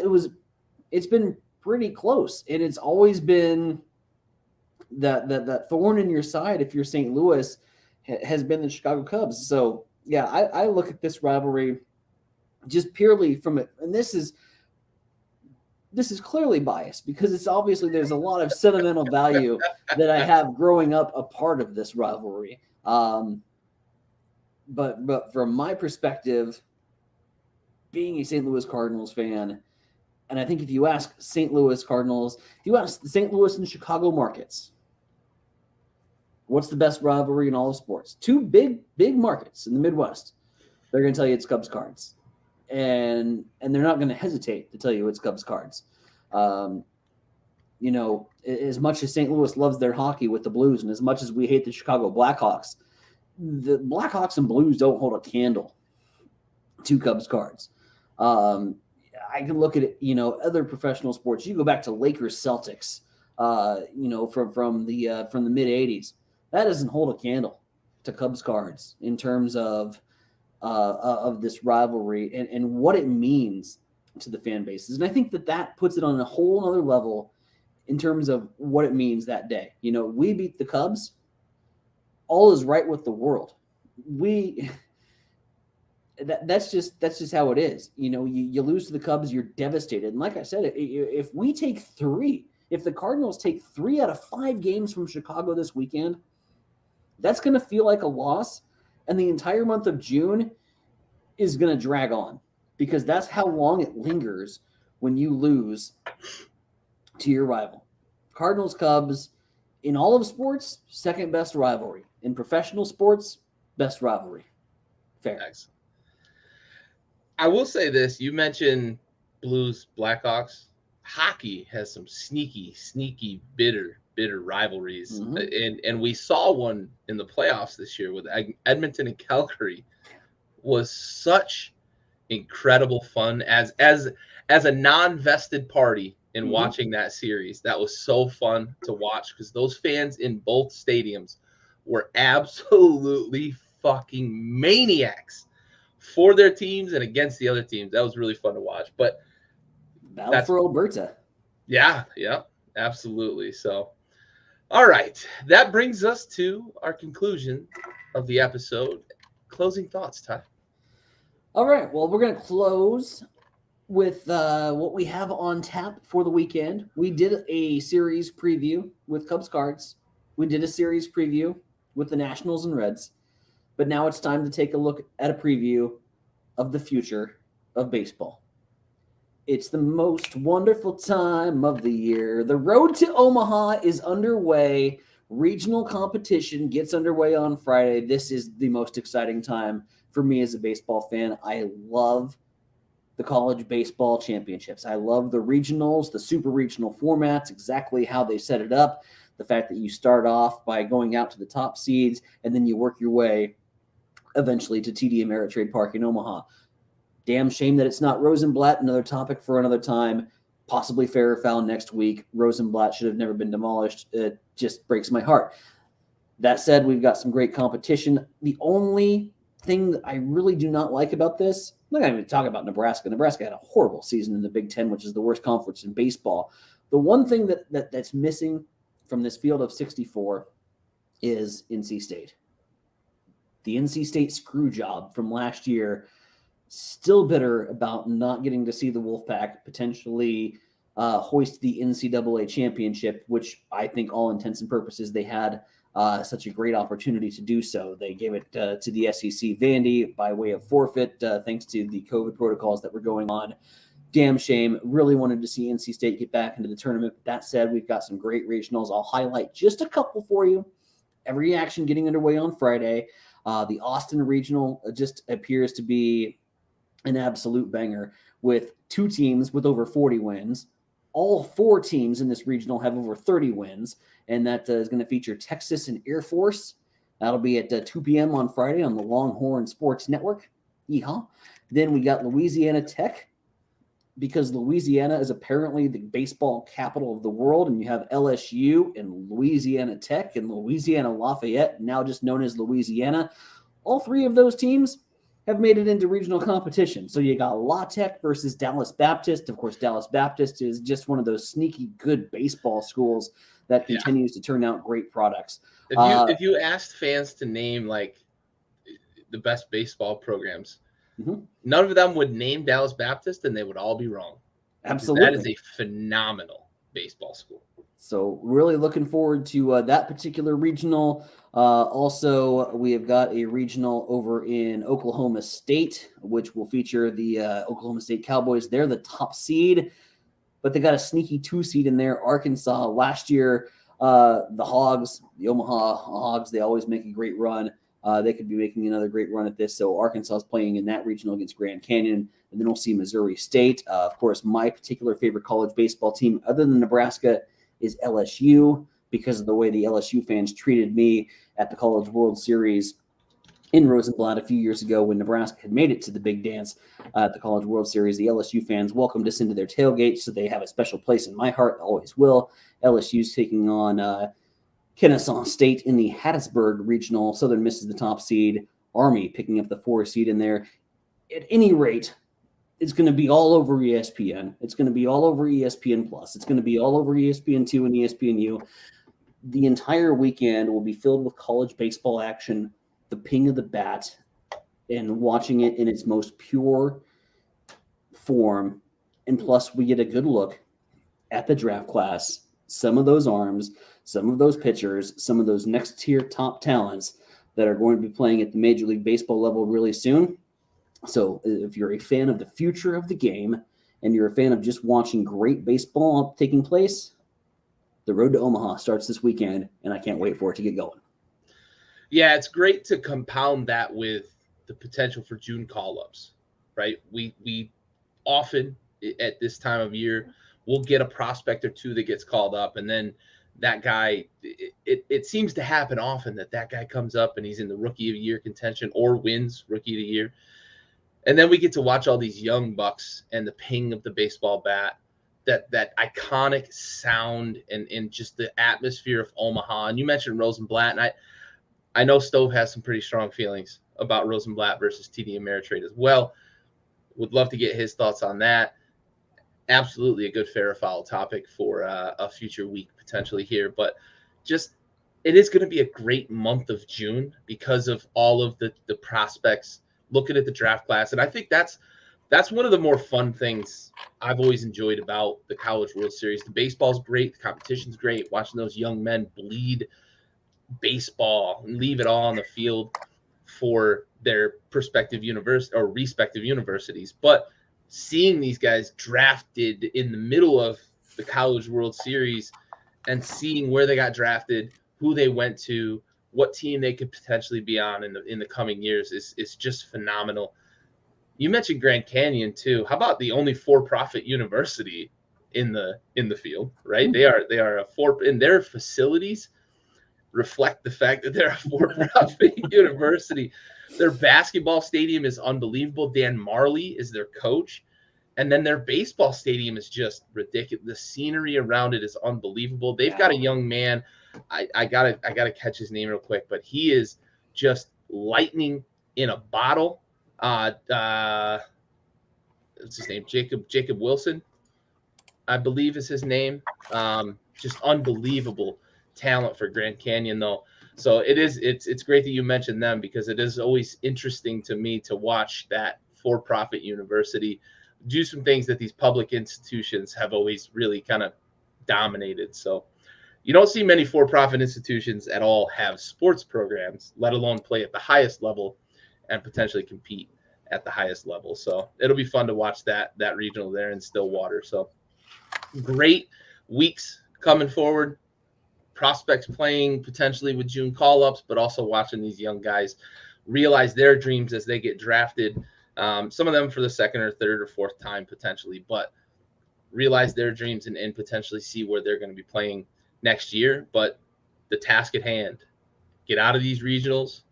it's been pretty close, and it's always been that thorn in your side if you're St. Louis has been the Chicago Cubs. So yeah, I look at this rivalry just purely from it, and this is clearly biased because it's obviously there's a lot of sentimental value that I have growing up a part of this rivalry. But from my perspective, being a St. Louis Cardinals fan, and I think if you ask St. Louis Cardinals, if you ask the St. Louis and Chicago markets, what's the best rivalry in all of sports? Two big markets in the Midwest. They're going to tell you it's Cubs Cards, and they're not going to hesitate to tell you it's Cubs Cards. As much as St. Louis loves their hockey with the Blues, and as much as we hate the Chicago Blackhawks, the Blackhawks and Blues don't hold a candle to Cubs Cards. I can look at it, other professional sports. You go back to Lakers Celtics, from the mid '80s. That doesn't hold a candle to Cubs Cards in terms of this rivalry and what it means to the fan bases. And I think that puts it on a whole other level in terms of what it means that day. We beat the Cubs. All is right with the world. That's just how it is. You lose to the Cubs, you're devastated. And like I said, if the Cardinals take 3 out of 5 games from Chicago this weekend, that's going to feel like a loss. And the entire month of June is going to drag on because that's how long it lingers when you lose to your rival. Cardinals Cubs in all of sports, second best rivalry. In professional sports, best rivalry. Fair. Excellent. I will say this. You mentioned Blues, Blackhawks. Hockey has some sneaky, bitter rivalries. Mm-hmm. And we saw one in the playoffs this year with Edmonton and Calgary. Was such incredible fun as a non-vested party in watching that series. That was so fun to watch because those fans in both stadiums were absolutely fucking maniacs for their teams and against the other teams. That was really fun to watch. But Battle for Alberta. Yeah, absolutely. So, all right. That brings us to our conclusion of the episode. Closing thoughts, Ty. All right. Well, we're going to close with what we have on tap for the weekend. We did a series preview with Cubs Cards. We did a series preview with the Nationals and Reds. But now it's time to take a look at a preview of the future of baseball. It's the most wonderful time of the year. The road to Omaha is underway. Regional competition gets underway on Friday. This is the most exciting time for me as a baseball fan. I love the college baseball championships. I love the regionals, the super regional formats, exactly how they set it up. The fact that you start off by going out to the top seeds and then you work your way eventually to TD Ameritrade Park in Omaha. Damn shame that it's not Rosenblatt. Another topic for another time. Possibly fair or foul next week. Rosenblatt should have never been demolished. It just breaks my heart. That said, we've got some great competition. The only thing that I really do not like about this, I'm not going to even talk about Nebraska. Nebraska had a horrible season in the Big Ten, which is the worst conference in baseball. The one thing that's missing from this field of 64 is NC State. The NC State screw job from last year. Still bitter about not getting to see the Wolfpack potentially hoist the NCAA championship, which I think all intents and purposes they had such a great opportunity to do so. They gave it to the SEC Vandy by way of forfeit thanks to the COVID protocols that were going on. Damn shame. Really wanted to see NC State get back into the tournament. But that said, we've got some great regionals. I'll highlight just a couple for you. Every action getting underway on Friday. The Austin Regional just appears to be an absolute banger with 2 teams with over 40 wins. All 4 teams in this regional have over 30 wins, and that is going to feature Texas and Air Force. That'll be at 2 p.m. on Friday on the Longhorn Sports Network. Yeehaw. Then we got Louisiana Tech, because Louisiana is apparently the baseball capital of the world, and you have LSU and Louisiana Tech and Louisiana Lafayette, now just known as Louisiana. All 3 of those teams have made it into regional competition. So you got La Tech versus Dallas Baptist. Of course, Dallas Baptist is just one of those sneaky good baseball schools that continues to turn out great products. If you asked fans to name like the best baseball programs, none of them would name Dallas Baptist, and they would all be wrong. Absolutely. That is a phenomenal baseball school. So really looking forward to that particular regional. Also, we have got a regional over in Oklahoma State, which will feature the Oklahoma State Cowboys. They're the top seed, but they got a sneaky 2 seed in there. Arkansas last year, the Hogs, the Omaha Hogs, they always make a great run. They could be making another great run at this. So Arkansas is playing in that regional against Grand Canyon. And then we'll see Missouri State. Of course, my particular favorite college baseball team, other than Nebraska, is LSU, because of the way the LSU fans treated me at the College World Series in Rosenblatt a few years ago when Nebraska had made it to the big dance at the College World Series. The LSU fans welcomed us into their tailgate, so they have a special place in my heart, always will. LSU's taking on Kennesaw State in the Hattiesburg Regional. Southern Miss is the top seed. Army picking up the 4 seed in there. At any rate, it's going to be all over ESPN. It's going to be all over ESPN Plus. It's going to be all over ESPN2 and ESPNU. The entire weekend will be filled with college baseball action, the ping of the bat, and watching it in its most pure form. And plus, we get a good look at the draft class, some of those arms, some of those pitchers, some of those next tier top talents that are going to be playing at the Major League Baseball level really soon. So if you're a fan of the future of the game and you're a fan of just watching great baseball taking place, the road to Omaha starts this weekend, and I can't wait for it to get going. Yeah, it's great to compound that with the potential for June call-ups, right? We often at this time of year we'll get a prospect or 2 that gets called up, and then that guy, it seems to happen often that guy comes up and he's in the Rookie of the Year contention or wins Rookie of the Year. And then we get to watch all these young bucks and the ping of the baseball bat, that iconic sound and just the atmosphere of Omaha. And you mentioned Rosenblatt, and I know Stove has some pretty strong feelings about Rosenblatt versus TD Ameritrade as well. Would love to get his thoughts on that. Absolutely a good fair or foul topic for a future week potentially here. But just it is going to be a great month of June because of all of the prospects looking at the draft class. And I think that's one of the more fun things I've always enjoyed about the College World Series. The baseball's great. The competition's great. Watching those young men bleed baseball and leave it all on the field for their respective universities. But seeing these guys drafted in the middle of the College World Series and seeing where they got drafted, who they went to, what team they could potentially be on in the coming years is just phenomenal. You mentioned Grand Canyon too. How about the only for-profit university in the field, right? Mm-hmm. They are and their facilities reflect the fact that they're a for-profit university. Their basketball stadium is unbelievable. Dan Marley is their coach. And then their baseball stadium is just ridiculous. The scenery around it is unbelievable. They've got a young man. I gotta catch his name real quick, but he is just lightning in a bottle. What's his name? Jacob Wilson, I believe is his name. Just unbelievable talent for Grand Canyon, though. So it's great that you mentioned them, because it is always interesting to me to watch that for-profit university do some things that these public institutions have always really kind of dominated. So you don't see many for-profit institutions at all have sports programs, let alone play at the highest level and potentially compete at the highest level. So it'll be fun to watch that regional there in Stillwater. So great weeks coming forward. Prospects playing potentially with June call-ups, but also watching these young guys realize their dreams as they get drafted. Some of them for the second or third or fourth time potentially, but realize their dreams and potentially see where they're going to be playing next year. But the task at hand, get out of these regionals,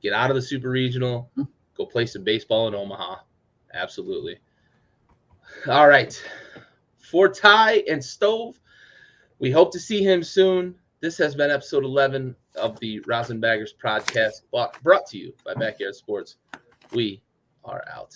get out of the super regional, go play some baseball in Omaha. Absolutely. All right. For Ty and Stove, we hope to see him soon. This has been episode 11 of the RosinBaggers podcast, brought to you by Backyard Sports. We are out.